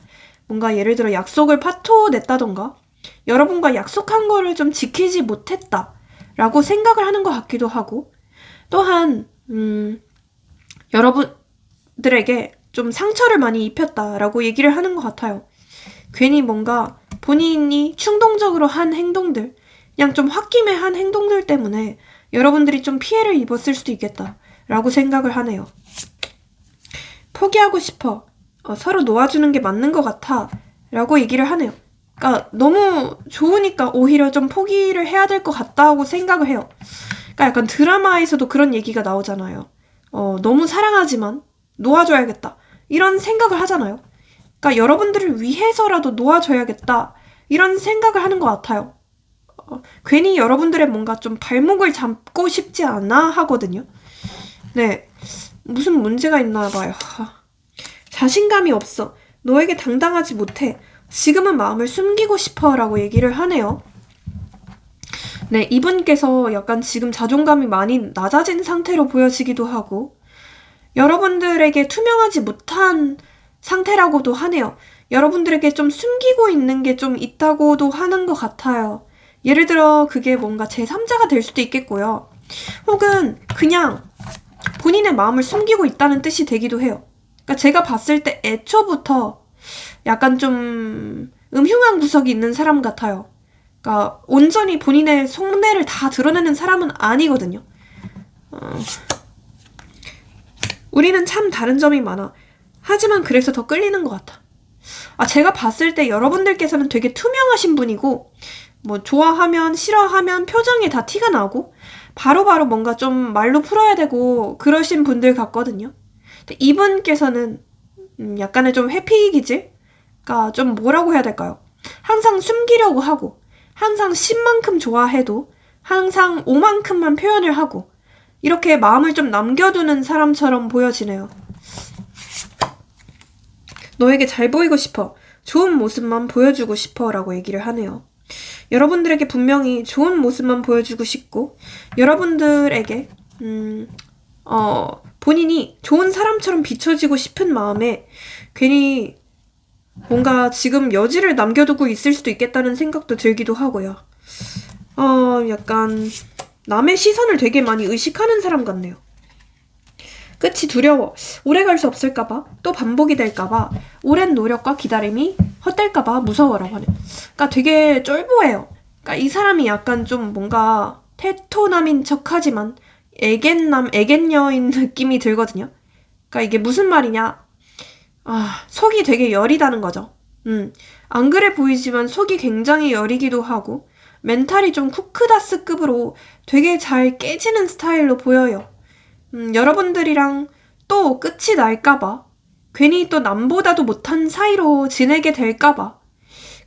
뭔가 예를 들어 약속을 파토냈다던가 여러분과 약속한 거를 좀 지키지 못했다 라고 생각을 하는 것 같기도 하고 또한 여러분들에게 좀 상처를 많이 입혔다라고 얘기를 하는 것 같아요. 괜히 뭔가 본인이 충동적으로 한 행동들 그냥 좀 홧김에 한 행동들 때문에 여러분들이 좀 피해를 입었을 수도 있겠다라고 생각을 하네요. 포기하고 싶어. 서로 놓아주는 게 맞는 것 같아 라고 얘기를 하네요. 그러니까 너무 좋으니까 오히려 좀 포기를 해야 될 것 같다고 생각을 해요. 그러니까 약간 드라마에서도 그런 얘기가 나오잖아요. 너무 사랑하지만 놓아줘야겠다. 이런 생각을 하잖아요. 그러니까 여러분들을 위해서라도 놓아줘야겠다. 이런 생각을 하는 것 같아요. 괜히 여러분들의 뭔가 좀 발목을 잡고 싶지 않아 하거든요. 네. 무슨 문제가 있나 봐요. 자신감이 없어. 너에게 당당하지 못해. 지금은 마음을 숨기고 싶어 라고 얘기를 하네요. 네, 이분께서 약간 지금 자존감이 많이 낮아진 상태로 보여지기도 하고 여러분들에게 투명하지 못한 상태라고도 하네요. 여러분들에게 좀 숨기고 있는 게 좀 있다고도 하는 것 같아요. 예를 들어 그게 뭔가 제3자가 될 수도 있겠고요. 혹은 그냥 본인의 마음을 숨기고 있다는 뜻이 되기도 해요. 그러니까 제가 봤을 때 애초부터 약간 좀 음흉한 구석이 있는 사람 같아요. 그러니까 온전히 본인의 속내를 다 드러내는 사람은 아니거든요. 우리는 참 다른 점이 많아. 하지만 그래서 더 끌리는 것 같아. 제가 봤을 때 여러분들께서는 되게 투명하신 분이고 뭐 좋아하면 싫어하면 표정에 다 티가 나고 바로바로 뭔가 좀 말로 풀어야 되고 그러신 분들 같거든요. 근데 이분께서는 약간의 좀 회피 기질가 좀 뭐라고 해야 될까요? 항상 숨기려고 하고 항상 10만큼 좋아해도 항상 5만큼만 표현을 하고 이렇게 마음을 좀 남겨두는 사람처럼 보여지네요. 너에게 잘 보이고 싶어. 좋은 모습만 보여주고 싶어 라고 얘기를 하네요. 여러분들에게 분명히 좋은 모습만 보여주고 싶고 여러분들에게 본인이 좋은 사람처럼 비춰지고 싶은 마음에 괜히 뭔가 지금 여지를 남겨두고 있을 수도 있겠다는 생각도 들기도 하고요. 약간 남의 시선을 되게 많이 의식하는 사람 같네요. 끝이 두려워. 오래 갈 수 없을까봐, 또 반복이 될까봐, 오랜 노력과 기다림이 헛될까봐 무서워라고 하네. 그러니까 되게 쫄보해요. 그러니까 이 사람이 약간 좀 뭔가 테토남인 척하지만 애견녀인 느낌이 들거든요. 그러니까 이게 무슨 말이냐? 속이 되게 여리다는 거죠. 안 그래 보이지만 속이 굉장히 여리기도 하고 멘탈이 좀 쿠크다스급으로 되게 잘 깨지는 스타일로 보여요. 여러분들이랑 또 끝이 날까봐 괜히 또 남보다도 못한 사이로 지내게 될까봐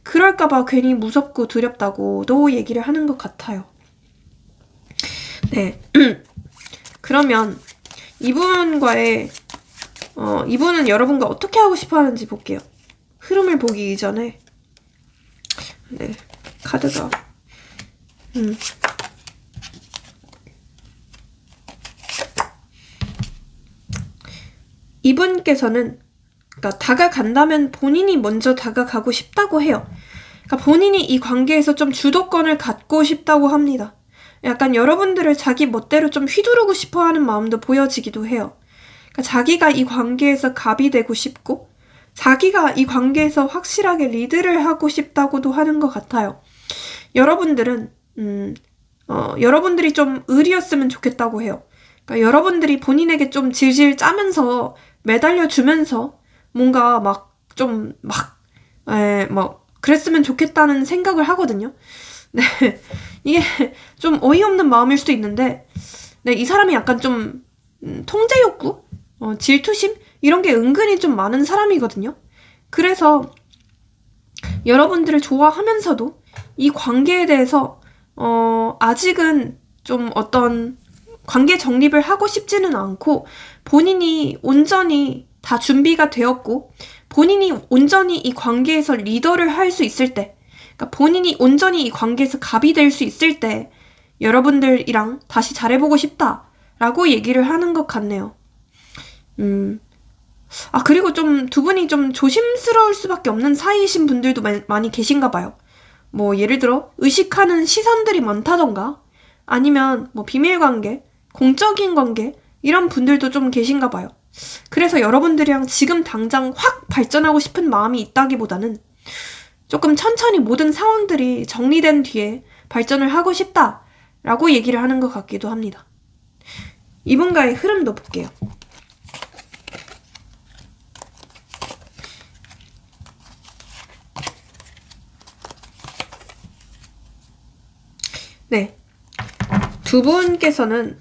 그럴까봐 괜히 무섭고 두렵다고도 얘기를 하는 것 같아요. 네. 그러면 이분은 여러분과 어떻게 하고 싶어 하는지 볼게요. 흐름을 보기 이전에 네, 카드가 이분께서는 그러니까 다가간다면 본인이 먼저 다가가고 싶다고 해요. 그러니까 본인이 이 관계에서 좀 주도권을 갖고 싶다고 합니다. 약간 여러분들을 자기 멋대로 좀 휘두르고 싶어하는 마음도 보여지기도 해요. 그러니까 자기가 이 관계에서 갑이 되고 싶고 자기가 이 관계에서 확실하게 리드를 하고 싶다고도 하는 것 같아요. 여러분들은 여러분들이 좀 을이었으면 좋겠다고 해요. 그러니까 여러분들이 본인에게 좀 질질 짜면서 매달려 주면서 뭔가 그랬으면 좋겠다는 생각을 하거든요. 네. 이게 좀 어이없는 마음일 수도 있는데, 네, 이 사람이 약간 좀, 통제 욕구? 질투심? 이런 게 은근히 좀 많은 사람이거든요. 그래서 여러분들을 좋아하면서도 이 관계에 대해서, 아직은 좀 어떤 관계 정립을 하고 싶지는 않고 본인이 온전히 다 준비가 되었고 본인이 온전히 이 관계에서 리더를 할 수 있을 때 그러니까 본인이 온전히 이 관계에서 갑이 될 수 있을 때 여러분들이랑 다시 잘해보고 싶다라고 얘기를 하는 것 같네요. 그리고 좀 두 분이 좀 조심스러울 수밖에 없는 사이이신 분들도 많이 계신가 봐요. 뭐 예를 들어 의식하는 시선들이 많다던가 아니면 뭐 비밀관계 공적인 관계 이런 분들도 좀 계신가 봐요. 그래서 여러분들이랑 지금 당장 확 발전하고 싶은 마음이 있다기보다는 조금 천천히 모든 상황들이 정리된 뒤에 발전을 하고 싶다라고 얘기를 하는 것 같기도 합니다. 이분과의 흐름도 볼게요. 네. 두 분께서는,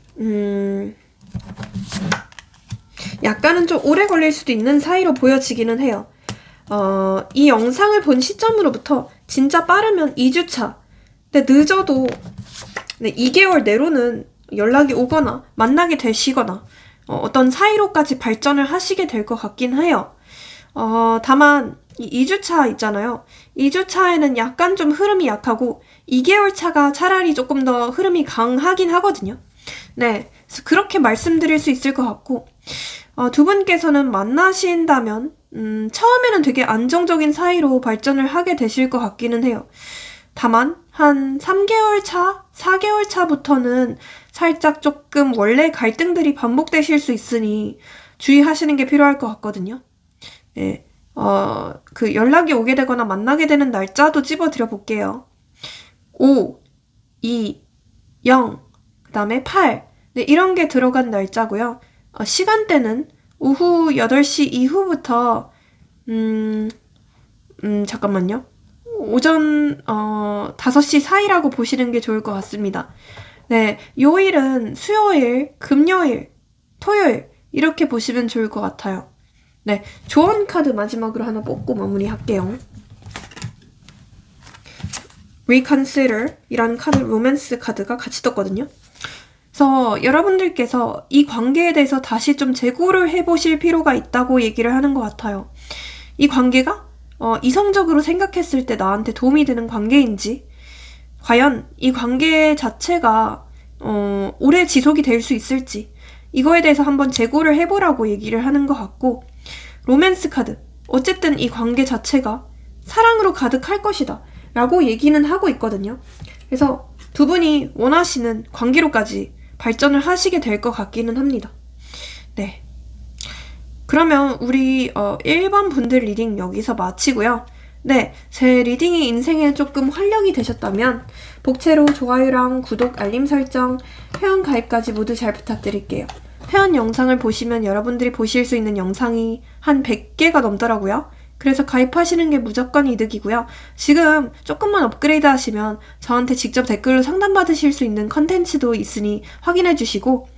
약간은 좀 오래 걸릴 수도 있는 사이로 보여지기는 해요. 이 영상을 본 시점으로부터 진짜 빠르면 2주차. 근데 늦어도 2개월 내로는 연락이 오거나 만나게 되시거나 어떤 사이로까지 발전을 하시게 될 것 같긴 해요. 다만 이 2주차 있잖아요. 2주차에는 약간 좀 흐름이 약하고 2개월 차가 차라리 조금 더 흐름이 강하긴 하거든요. 네, 그래서 그렇게 말씀드릴 수 있을 것 같고 두 분께서는 만나신다면 처음에는 되게 안정적인 사이로 발전을 하게 되실 것 같기는 해요. 다만 한 3개월 차, 4개월 차부터는 살짝 조금 원래 갈등들이 반복되실 수 있으니 주의하시는 게 필요할 것 같거든요. 네, 그 연락이 오게 되거나 만나게 되는 날짜도 찝어드려 볼게요. 5, 2, 0, 그 다음에 8. 네, 이런 게 들어간 날짜고요. 시간대는 오후 8시 이후부터 잠깐만요. 오전 5시 사이라고 보시는 게 좋을 것 같습니다. 네, 요일은 수요일, 금요일, 토요일 이렇게 보시면 좋을 것 같아요. 네, 조언 카드 마지막으로 하나 뽑고 마무리할게요. Reconsider 이라는 카드, 로맨스 카드가 같이 떴거든요. 그래서 여러분들께서 이 관계에 대해서 다시 좀 재고를 해보실 필요가 있다고 얘기를 하는 것 같아요. 이 관계가 이성적으로 생각했을 때 나한테 도움이 되는 관계인지, 과연 이 관계 자체가 오래 지속이 될 수 있을지, 이거에 대해서 한번 재고를 해보라고 얘기를 하는 것 같고, 로맨스 카드, 어쨌든 이 관계 자체가 사랑으로 가득할 것이다 라고 얘기는 하고 있거든요. 그래서 두 분이 원하시는 관계로까지 발전을 하시게 될 것 같기는 합니다. 네. 그러면 우리 1번 분들 리딩 여기서 마치고요. 네, 제 리딩이 인생에 조금 활력이 되셨다면 복채로 좋아요랑 구독, 알림 설정, 회원 가입까지 모두 잘 부탁드릴게요. 회원 영상을 보시면 여러분들이 보실 수 있는 영상이 한 100개가 넘더라고요. 그래서 가입하시는 게 무조건 이득이고요. 지금 조금만 업그레이드 하시면 저한테 직접 댓글로 상담받으실 수 있는 컨텐츠도 있으니 확인해 주시고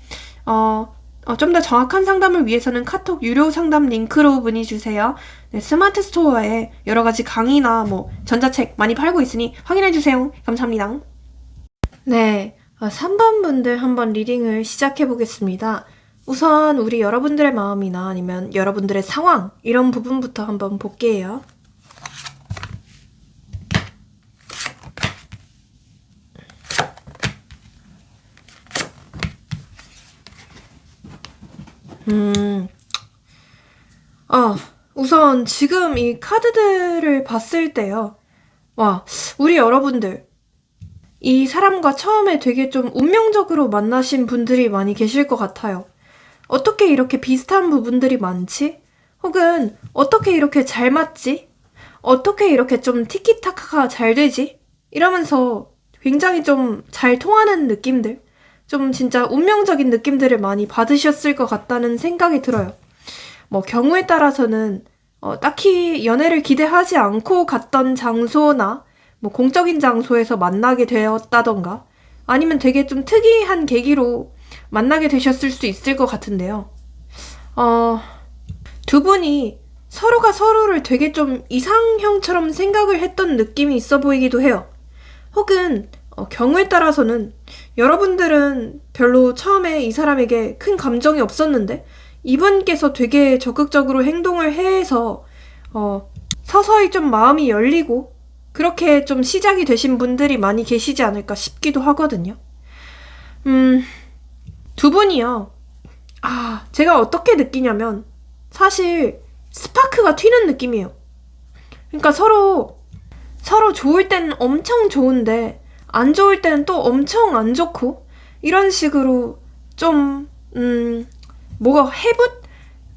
좀 더 정확한 상담을 위해서는 카톡 유료 상담 링크로 문의 주세요. 네, 스마트 스토어에 여러 가지 강의나 전자책 많이 팔고 있으니 확인해 주세요. 감사합니다. 네, 3번 분들 한번 리딩을 시작해 보겠습니다. 우선 우리 여러분들의 마음이나 아니면 여러분들의 상황 이런 부분부터 한번 볼게요. 우선 지금 이 카드들을 봤을 때요. 와, 우리 여러분들 이 사람과 처음에 되게 좀 운명적으로 만나신 분들이 많이 계실 것 같아요. 어떻게 이렇게 비슷한 부분들이 많지? 혹은 어떻게 이렇게 잘 맞지? 어떻게 이렇게 좀 티키타카가 잘 되지? 이러면서 굉장히 좀 잘 통하는 느낌들, 좀 진짜 운명적인 느낌들을 많이 받으셨을 것 같다는 생각이 들어요. 경우에 따라서는 딱히 연애를 기대하지 않고 갔던 장소나 공적인 장소에서 만나게 되었다던가 아니면 되게 좀 특이한 계기로 만나게 되셨을 수 있을 것 같은데요. 두 분이 서로가 서로를 되게 좀 이상형처럼 생각을 했던 느낌이 있어 보이기도 해요. 혹은 경우에 따라서는 여러분들은 별로 처음에 이 사람에게 큰 감정이 없었는데 이분께서 되게 적극적으로 행동을 해서 서서히 좀 마음이 열리고 그렇게 좀 시작이 되신 분들이 많이 계시지 않을까 싶기도 하거든요. 두 분이요. 제가 어떻게 느끼냐면 사실 스파크가 튀는 느낌이에요. 그러니까 서로 좋을 때는 엄청 좋은데 안 좋을 때는 또 엄청 안 좋고 이런 식으로 좀 뭐가 해붓?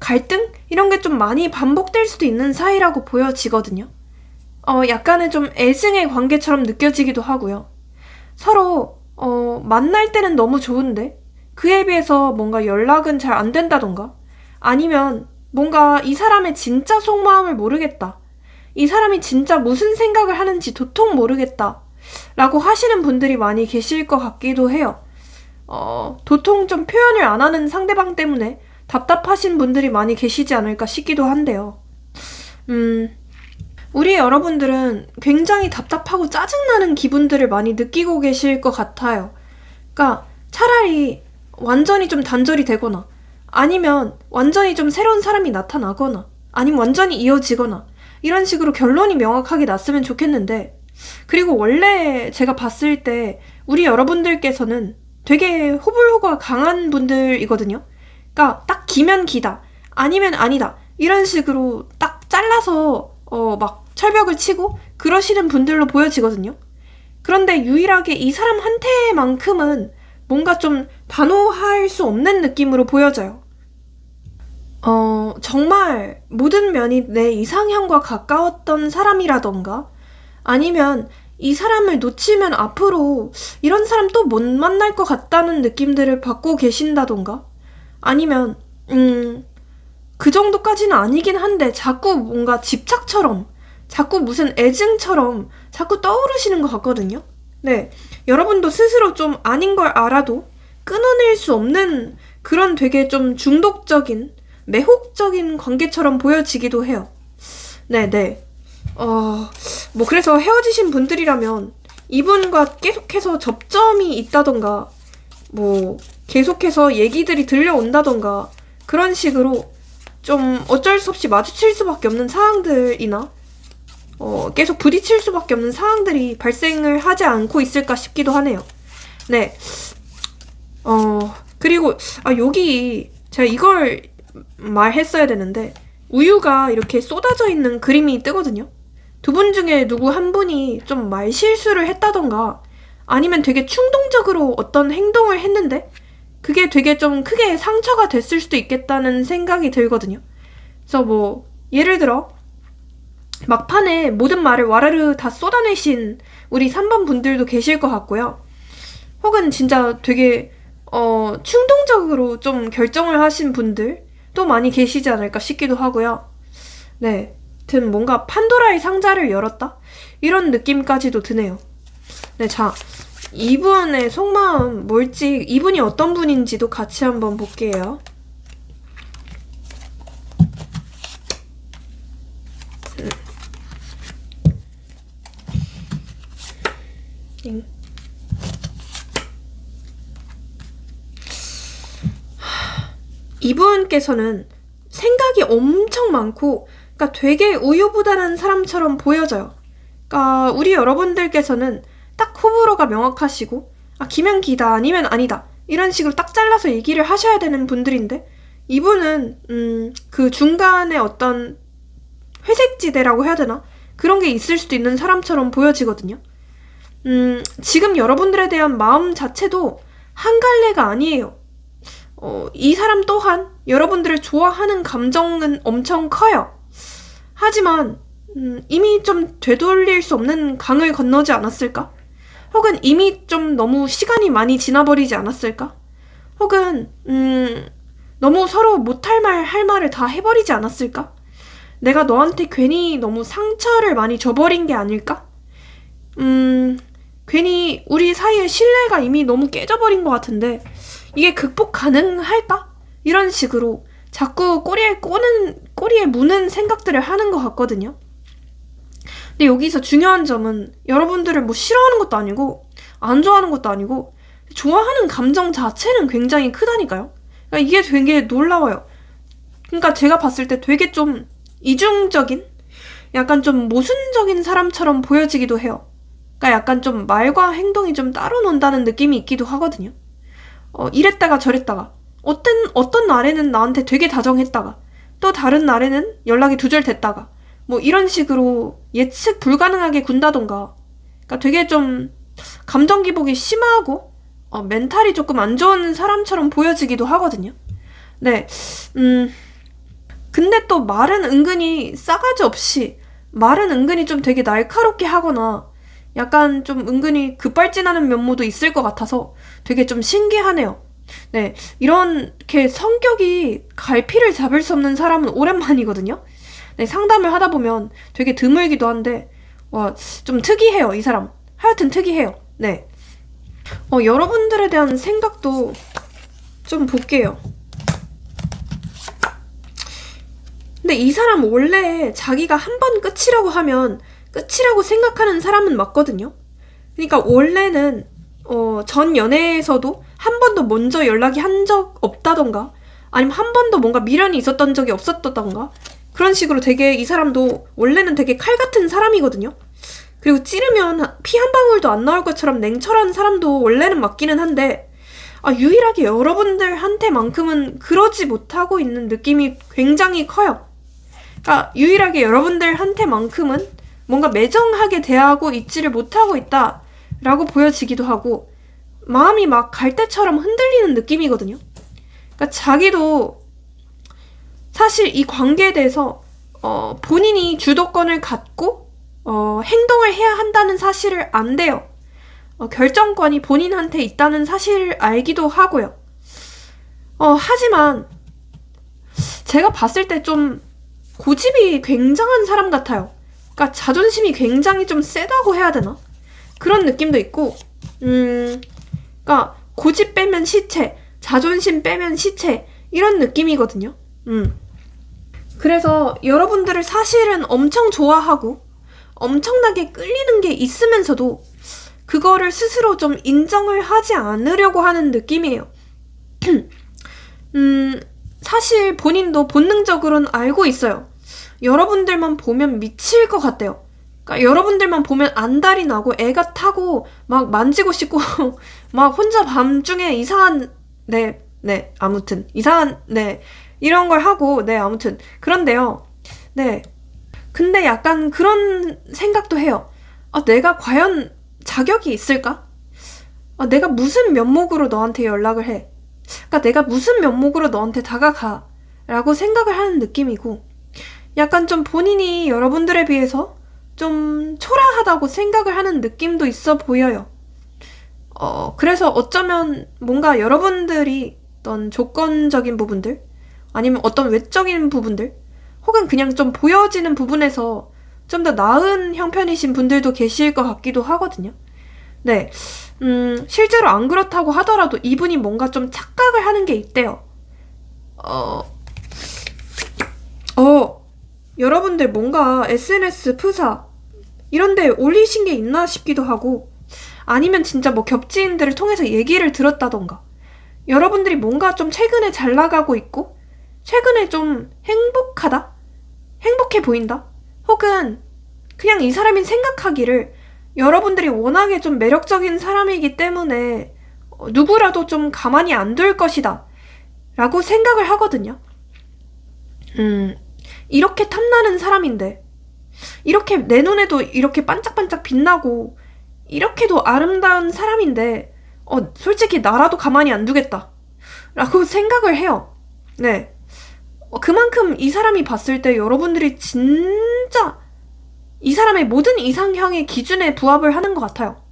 갈등? 이런 게 좀 많이 반복될 수도 있는 사이라고 보여지거든요. 약간의 좀 애증의 관계처럼 느껴지기도 하고요. 서로 만날 때는 너무 좋은데 그에 비해서 뭔가 연락은 잘 안 된다던가 아니면 뭔가 이 사람의 진짜 속마음을 모르겠다. 이 사람이 진짜 무슨 생각을 하는지 도통 모르겠다. 라고 하시는 분들이 많이 계실 것 같기도 해요. 도통 좀 표현을 안 하는 상대방 때문에 답답하신 분들이 많이 계시지 않을까 싶기도 한데요. 우리 여러분들은 굉장히 답답하고 짜증나는 기분들을 많이 느끼고 계실 것 같아요. 그러니까 차라리 완전히 좀 단절이 되거나 아니면 완전히 좀 새로운 사람이 나타나거나 아니면 완전히 이어지거나 이런 식으로 결론이 명확하게 났으면 좋겠는데, 그리고 원래 제가 봤을 때 우리 여러분들께서는 되게 호불호가 강한 분들이거든요. 그러니까 딱 기면 기다 아니면 아니다 이런 식으로 딱 잘라서 막 철벽을 치고 그러시는 분들로 보여지거든요. 그런데 유일하게 이 사람한테만큼은 뭔가 좀 단호할 수 없는 느낌으로 보여져요. 정말 모든 면이 내 이상형과 가까웠던 사람이라던가 아니면 이 사람을 놓치면 앞으로 이런 사람 또 못 만날 것 같다는 느낌들을 받고 계신다던가 아니면 그 정도까지는 아니긴 한데 자꾸 뭔가 집착처럼 자꾸 무슨 애증처럼 자꾸 떠오르시는 것 같거든요. 네, 여러분도 스스로 좀 아닌 걸 알아도 끊어낼 수 없는 그런 되게 좀 중독적인 매혹적인 관계처럼 보여지기도 해요. 네네. 뭐 그래서 헤어지신 분들이라면 이분과 계속해서 접점이 있다던가 뭐 계속해서 얘기들이 들려온다던가 그런 식으로 좀 어쩔 수 없이 마주칠 수밖에 없는 상황들이나 계속 부딪힐 수밖에 없는 상황들이 발생을 하지 않고 있을까 싶기도 하네요. 네. 그리고 여기 제가 이걸 말했어야 되는데 우유가 이렇게 쏟아져 있는 그림이 뜨거든요. 두 분 중에 누구 한 분이 좀 말실수를 했다던가 아니면 되게 충동적으로 어떤 행동을 했는데 그게 되게 좀 크게 상처가 됐을 수도 있겠다는 생각이 들거든요. 그래서 뭐 예를 들어 막판에 모든 말을 와르르 다 쏟아내신 우리 3번 분들도 계실 것 같고요. 혹은 진짜 되게 충동적으로 좀 결정을 하신 분들도 많이 계시지 않을까 싶기도 하고요. 네, 아무튼 뭔가 판도라의 상자를 열었다? 이런 느낌까지도 드네요. 네, 자, 이분의 속마음 뭘지, 이분이 어떤 분인지도 같이 한번 볼게요. 이분께서는 생각이 엄청 많고 그러니까 되게 우유부단한 사람처럼 보여져요. 그러니까 우리 여러분들께서는 딱 호불호가 명확하시고 기면 기다 아니면 아니다 이런 식으로 딱 잘라서 얘기를 하셔야 되는 분들인데 이분은 그 중간에 어떤 회색지대라고 해야 되나? 그런 게 있을 수도 있는 사람처럼 보여지거든요. 지금 여러분들에 대한 마음 자체도 한 갈래가 아니에요. 이 사람 또한 여러분들을 좋아하는 감정은 엄청 커요. 하지만 이미 좀 되돌릴 수 없는 강을 건너지 않았을까? 혹은 이미 좀 너무 시간이 많이 지나버리지 않았을까? 혹은 너무 서로 못할 말 할 말을 다 해버리지 않았을까? 내가 너한테 괜히 너무 상처를 많이 줘버린 게 아닐까? 괜히 우리 사이의 신뢰가 이미 너무 깨져버린 것 같은데 이게 극복 가능할까? 이런 식으로 자꾸 꼬리에 무는 생각들을 하는 것 같거든요. 근데 여기서 중요한 점은 여러분들을 뭐 싫어하는 것도 아니고 안 좋아하는 것도 아니고 좋아하는 감정 자체는 굉장히 크다니까요. 그러니까 이게 되게 놀라워요. 그러니까 제가 봤을 때 되게 좀 이중적인 약간 좀 모순적인 사람처럼 보여지기도 해요. 그러니까 약간 좀 말과 행동이 좀 따로 논다는 느낌이 있기도 하거든요. 이랬다가 저랬다가 어떤 날에는 나한테 되게 다정했다가 또 다른 날에는 연락이 두절됐다가 뭐 이런 식으로 예측 불가능하게 군다던가 그러니까 되게 좀 감정 기복이 심하고 멘탈이 조금 안 좋은 사람처럼 보여지기도 하거든요. 네, 근데 또 말은 은근히 싸가지 없이 말은 은근히 좀 되게 날카롭게 하거나 약간 좀 은근히 급발진하는 면모도 있을 것 같아서 되게 좀 신기하네요. 네, 이렇게 성격이 갈피를 잡을 수 없는 사람은 오랜만이거든요. 네, 상담을 하다 보면 되게 드물기도 한데 와, 좀 특이해요, 이 사람. 하여튼 특이해요. 네. 여러분들에 대한 생각도 좀 볼게요. 근데 이 사람 원래 자기가 한 번 끝이라고 하면 끝이라고 생각하는 사람은 맞거든요. 그러니까 원래는 전 연애에서도 한 번도 먼저 연락이 한 적 없다던가 아니면 한 번도 뭔가 미련이 있었던 적이 없었던가 그런 식으로 되게 이 사람도 원래는 되게 칼 같은 사람이거든요. 그리고 찌르면 피 한 방울도 안 나올 것처럼 냉철한 사람도 원래는 맞기는 한데 유일하게 여러분들한테만큼은 그러지 못하고 있는 느낌이 굉장히 커요. 그러니까 유일하게 여러분들한테만큼은 뭔가 매정하게 대하고 있지를 못하고 있다라고 보여지기도 하고 마음이 막 갈대처럼 흔들리는 느낌이거든요. 그러니까 자기도 사실 이 관계에 대해서 본인이 주도권을 갖고 행동을 해야 한다는 사실을 안대요. 결정권이 본인한테 있다는 사실을 알기도 하고요. 하지만 제가 봤을 때 좀 고집이 굉장한 사람 같아요. 그러니까 자존심이 굉장히 좀 세다고 해야 되나? 그런 느낌도 있고 그러니까 고집 빼면 시체, 자존심 빼면 시체 이런 느낌이거든요. 그래서 여러분들을 사실은 엄청 좋아하고 엄청나게 끌리는 게 있으면서도 그거를 스스로 좀 인정을 하지 않으려고 하는 느낌이에요. 사실 본인도 본능적으로는 알고 있어요. 여러분들만 보면 미칠 것 같대요. 그러니까 여러분들만 보면 안달이 나고 애가 타고 막 만지고 싶고 막 혼자 밤중에 이상한 아무튼 이상한 이런 걸 하고 아무튼 그런데요. 네. 근데 약간 그런 생각도 해요. 내가 과연 자격이 있을까? 내가 무슨 면목으로 너한테 연락을 해? 그러니까 내가 무슨 면목으로 너한테 다가가? 라고 생각을 하는 느낌이고 약간 좀 본인이 여러분들에 비해서 좀 초라하다고 생각을 하는 느낌도 있어 보여요. 그래서 어쩌면 뭔가 여러분들이 어떤 조건적인 부분들 아니면 어떤 외적인 부분들 혹은 그냥 좀 보여지는 부분에서 좀 더 나은 형편이신 분들도 계실 것 같기도 하거든요. 네. 실제로 안 그렇다고 하더라도 이분이 뭔가 좀 착각을 하는 게 있대요. 여러분들 뭔가 SNS 프사 이런 데 올리신 게 있나 싶기도 하고 아니면 진짜 뭐 겹지인들을 통해서 얘기를 들었다던가 여러분들이 뭔가 좀 최근에 잘 나가고 있고 최근에 좀 행복하다? 행복해 보인다? 혹은 그냥 이 사람이 생각하기를 여러분들이 워낙에 좀 매력적인 사람이기 때문에 누구라도 좀 가만히 안 둘 것이다 라고 생각을 하거든요. 이렇게 탐나는 사람인데 이렇게 내 눈에도 이렇게 반짝반짝 빛나고 이렇게도 아름다운 사람인데 솔직히 나라도 가만히 안 두겠다 라고 생각을 해요. 네. 그만큼 이 사람이 봤을 때 여러분들이 진짜 이 사람의 모든 이상형의 기준에 부합을 하는 것 같아요.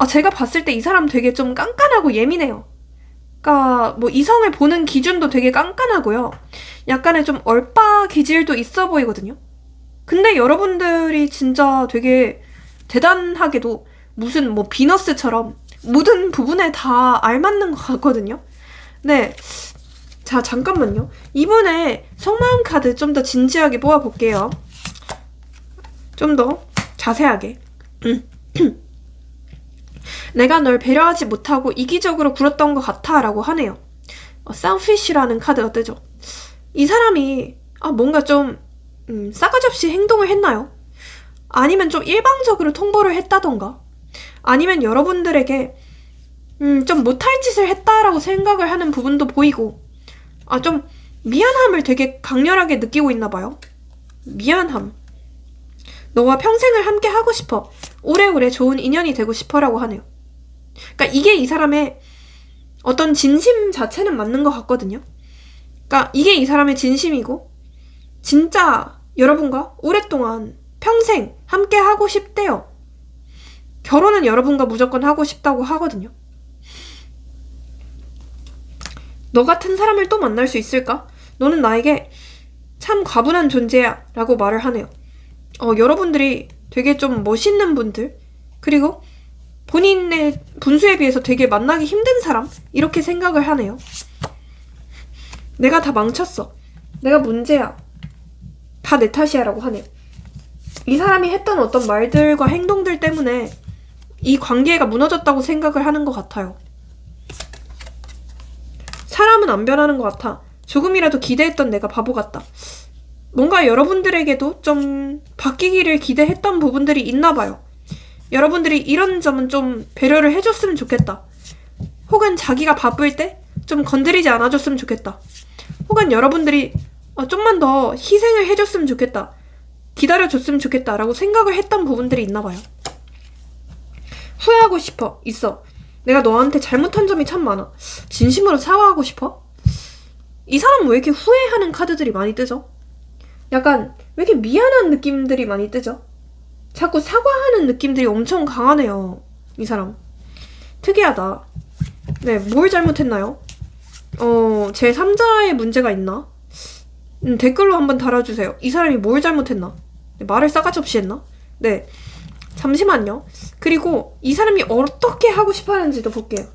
제가 봤을 때 이 사람 되게 좀 깐깐하고 예민해요. 그러니까 뭐 이성을 보는 기준도 되게 깐깐하고요. 약간의 좀 얼빠 기질도 있어 보이거든요. 근데 여러분들이 진짜 되게 대단하게도 무슨 뭐 비너스처럼 모든 부분에 다 알맞는 것 같거든요. 네. 자, 잠깐만요. 이번에 속마음 카드 좀 더 진지하게 뽑아볼게요. 좀 더 자세하게. 내가 널 배려하지 못하고 이기적으로 굴었던 것 같아 라고 하네요. 셀피쉬라는 카드가 뜨죠. 이 사람이 뭔가 좀 싸가지 없이 행동을 했나요? 아니면 좀 일방적으로 통보를 했다던가 아니면 여러분들에게 좀 못할 짓을 했다라고 생각을 하는 부분도 보이고 좀 미안함을 되게 강렬하게 느끼고 있나 봐요. 미안함. 너와 평생을 함께 하고 싶어. 오래오래 좋은 인연이 되고 싶어라고 하네요. 그러니까 이게 이 사람의 어떤 진심 자체는 맞는 것 같거든요. 그러니까 이게 이 사람의 진심이고 진짜 여러분과 오랫동안 평생 함께 하고 싶대요. 결혼은 여러분과 무조건 하고 싶다고 하거든요. 너 같은 사람을 또 만날 수 있을까? 너는 나에게 참 과분한 존재야 라고 말을 하네요. 여러분들이 되게 좀 멋있는 분들 그리고 본인의 분수에 비해서 되게 만나기 힘든 사람? 이렇게 생각을 하네요. 내가 다 망쳤어. 내가 문제야. 다 내 탓이야 라고 하네요. 이 사람이 했던 어떤 말들과 행동들 때문에 이 관계가 무너졌다고 생각을 하는 것 같아요. 사람은 안 변하는 것 같아. 조금이라도 기대했던 내가 바보 같다. 뭔가 여러분들에게도 좀 바뀌기를 기대했던 부분들이 있나 봐요. 여러분들이 이런 점은 좀 배려를 해줬으면 좋겠다. 혹은 자기가 바쁠 때 좀 건드리지 않아줬으면 좋겠다. 혹은 여러분들이 좀만 더 희생을 해줬으면 좋겠다. 기다려줬으면 좋겠다 라고 생각을 했던 부분들이 있나 봐요. 후회하고 싶어. 있어. 내가 너한테 잘못한 점이 참 많아. 진심으로 사과하고 싶어? 이 사람은 왜 이렇게 후회하는 카드들이 많이 뜨죠? 약간 왜 이렇게 미안한 느낌들이 많이 뜨죠? 자꾸 사과하는 느낌들이 엄청 강하네요. 이 사람. 특이하다. 네, 뭘 잘못했나요? 제 3자의 문제가 있나? 댓글로 한번 달아주세요. 이 사람이 뭘 잘못했나? 네, 말을 싸가지 없이 했나? 네. 잠시만요. 그리고 이 사람이 어떻게 하고 싶어 하는지도 볼게요.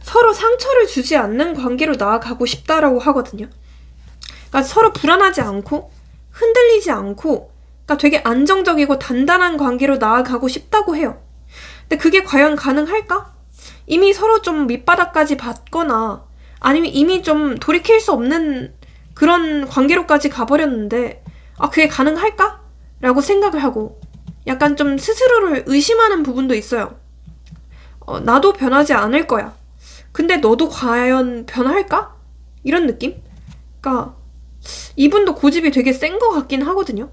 서로 상처를 주지 않는 관계로 나아가고 싶다라고 하거든요. 그러니까 서로 불안하지 않고 흔들리지 않고 그러니까 되게 안정적이고 단단한 관계로 나아가고 싶다고 해요. 근데 그게 과연 가능할까? 이미 서로 좀 밑바닥까지 봤거나 아니면 이미 좀 돌이킬 수 없는 그런 관계로까지 가버렸는데 그게 가능할까? 라고 생각을 하고 약간 좀 스스로를 의심하는 부분도 있어요. 나도 변하지 않을 거야. 근데 너도 과연 변할까? 이런 느낌? 그러니까 이분도 고집이 되게 센 것 같긴 하거든요.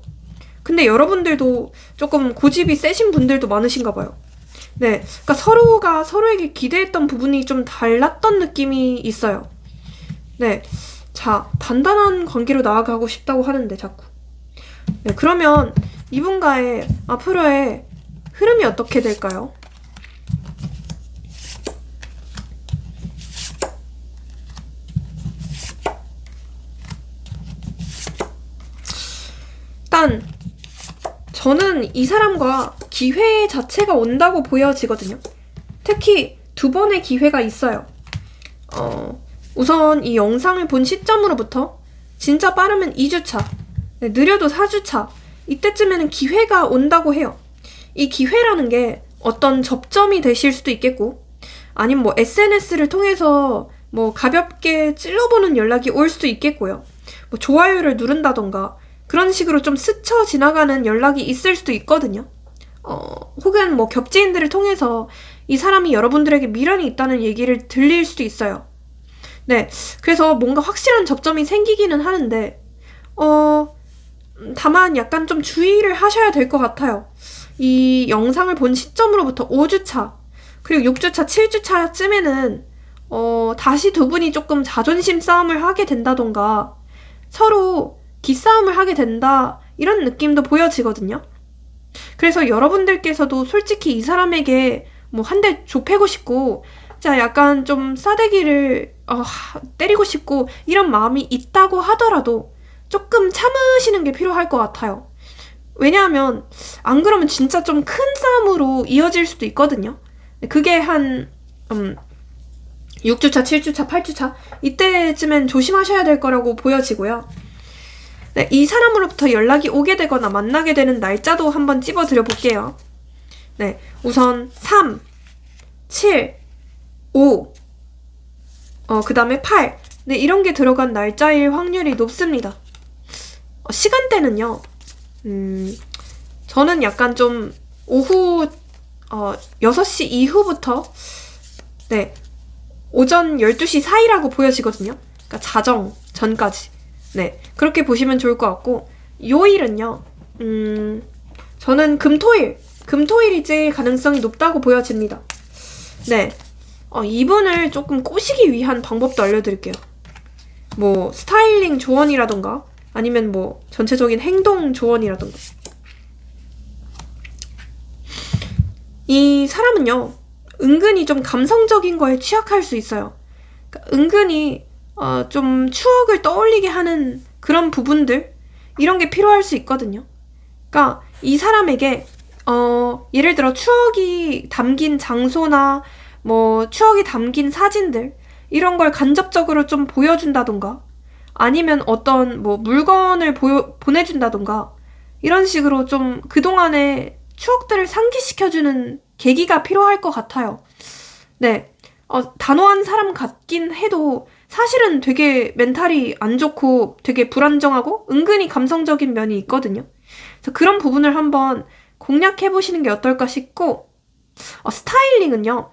근데 여러분들도 조금 고집이 세신 분들도 많으신가 봐요. 네, 그러니까 서로가 서로에게 기대했던 부분이 좀 달랐던 느낌이 있어요. 네, 자, 단단한 관계로 나아가고 싶다고 하는데 자꾸. 네, 그러면 이분과의 앞으로의 흐름이 어떻게 될까요? 일단 저는 이 사람과 기회 자체가 온다고 보여지거든요. 특히 2번의 기회가 있어요. 우선 이 영상을 본 시점으로부터 진짜 빠르면 2주차, 네, 느려도 4주차 이때쯤에는 기회가 온다고 해요. 이 기회라는 게 어떤 접점이 되실 수도 있겠고 아니면 뭐 SNS를 통해서 뭐 가볍게 찔러보는 연락이 올 수도 있겠고요. 뭐 좋아요를 누른다던가 그런 식으로 좀 스쳐 지나가는 연락이 있을 수도 있거든요. 혹은 뭐 겹지인들을 통해서 이 사람이 여러분들에게 미련이 있다는 얘기를 들릴 수도 있어요. 네, 그래서 뭔가 확실한 접점이 생기기는 하는데 다만 약간 좀 주의를 하셔야 될 것 같아요. 이 영상을 본 시점으로부터 5주차 그리고 6주차, 7주차쯤에는 다시 두 분이 조금 자존심 싸움을 하게 된다던가 서로 기싸움을 하게 된다 이런 느낌도 보여지거든요. 그래서 여러분들께서도 솔직히 이 사람에게 뭐 한 대 좁히고 싶고 자 약간 좀 싸대기를 때리고 싶고 이런 마음이 있다고 하더라도 조금 참으시는 게 필요할 것 같아요. 왜냐하면 안 그러면 진짜 좀 큰 싸움으로 이어질 수도 있거든요. 그게 한 6주차, 7주차, 8주차 이때쯤엔 조심하셔야 될 거라고 보여지고요. 네, 이 사람으로부터 연락이 오게 되거나 만나게 되는 날짜도 한번 찝어드려 볼게요. 네, 우선 3, 7, 5, 그 다음에 8. 네, 이런 게 들어간 날짜일 확률이 높습니다. 시간대는요, 저는 약간 좀 오후 6시 이후부터 네, 오전 12시 사이라고 보여지거든요. 그러니까 자정 전까지. 네, 그렇게 보시면 좋을 것 같고 요일은요, 저는 금토일이 제일 가능성이 높다고 보여집니다. 네, 이분을 조금 꼬시기 위한 방법도 알려드릴게요. 뭐 스타일링 조언이라던가 아니면 뭐 전체적인 행동 조언이라던가. 이 사람은요 은근히 좀 감성적인 거에 취약할 수 있어요. 그러니까 은근히 좀 추억을 떠올리게 하는 그런 부분들, 이런 게 필요할 수 있거든요. 그러니까 이 사람에게 예를 들어 추억이 담긴 장소나 뭐 추억이 담긴 사진들, 이런 걸 간접적으로 좀 보여준다던가, 아니면 어떤 뭐 물건을 보내준다던가, 이런 식으로 좀 그동안의 추억들을 상기시켜주는 계기가 필요할 것 같아요. 네. 단호한 사람 같긴 해도 사실은 되게 멘탈이 안 좋고 되게 불안정하고 은근히 감성적인 면이 있거든요. 그래서 그런 부분을 한번 공략해보시는 게 어떨까 싶고, 스타일링은요,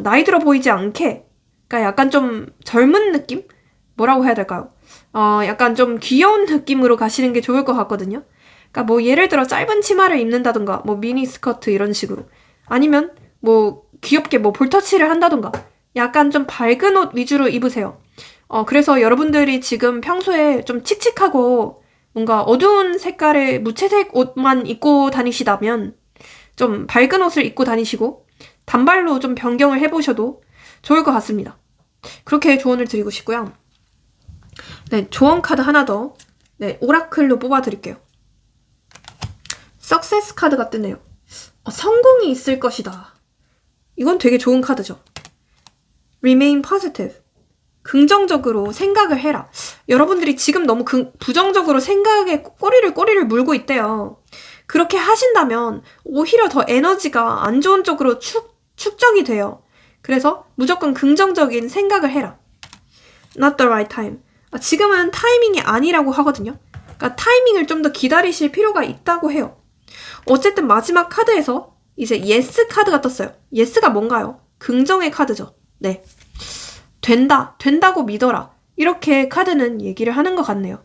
나이 들어 보이지 않게, 그러니까 약간 좀 젊은 느낌? 뭐라고 해야 될까요? 약간 좀 귀여운 느낌으로 가시는 게 좋을 것 같거든요. 그러니까 뭐 예를 들어 짧은 치마를 입는다던가, 뭐 미니 스커트 이런 식으로. 아니면 뭐 귀엽게 뭐 볼터치를 한다던가. 약간 좀 밝은 옷 위주로 입으세요. 그래서 여러분들이 지금 평소에 좀 칙칙하고 뭔가 어두운 색깔의 무채색 옷만 입고 다니시다면 좀 밝은 옷을 입고 다니시고 단발로 좀 변경을 해보셔도 좋을 것 같습니다. 그렇게 조언을 드리고 싶고요. 네, 조언 카드 하나 더. 네, 오라클로 뽑아드릴게요. 석세스 카드가 뜨네요. 성공이 있을 것이다. 이건 되게 좋은 카드죠. Remain positive. 긍정적으로 생각을 해라. 여러분들이 지금 너무 부정적으로 생각에 꼬리를 물고 있대요. 그렇게 하신다면 오히려 더 에너지가 안 좋은 쪽으로 축적이 돼요. 그래서 무조건 긍정적인 생각을 해라. Not the right time. 지금은 타이밍이 아니라고 하거든요. 그러니까 타이밍을 좀 더 기다리실 필요가 있다고 해요. 어쨌든 마지막 카드에서 이제 yes 카드가 떴어요. yes가 뭔가요? 긍정의 카드죠. 네. 된다고 믿어라. 이렇게 카드는 얘기를 하는 것 같네요.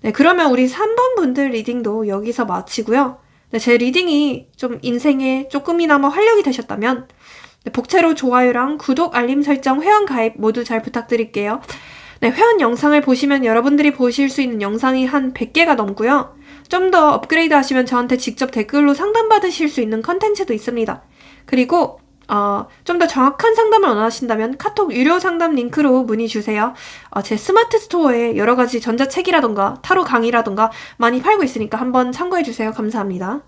네, 그러면 우리 3번 분들 리딩도 여기서 마치고요. 네, 제 리딩이 좀 인생에 조금이나마 활력이 되셨다면 네, 복채로 좋아요랑 구독, 알림 설정, 회원 가입 모두 잘 부탁드릴게요. 네, 회원 영상을 보시면 여러분들이 보실 수 있는 영상이 한 100개가 넘고요. 좀 더 업그레이드 하시면 저한테 직접 댓글로 상담받으실 수 있는 컨텐츠도 있습니다. 그리고 좀 더 정확한 상담을 원하신다면 카톡 유료 상담 링크로 문의 주세요. 제 스마트 스토어에 여러 가지 전자책이라던가 타로 강의라던가 많이 팔고 있으니까 한번 참고해 주세요. 감사합니다.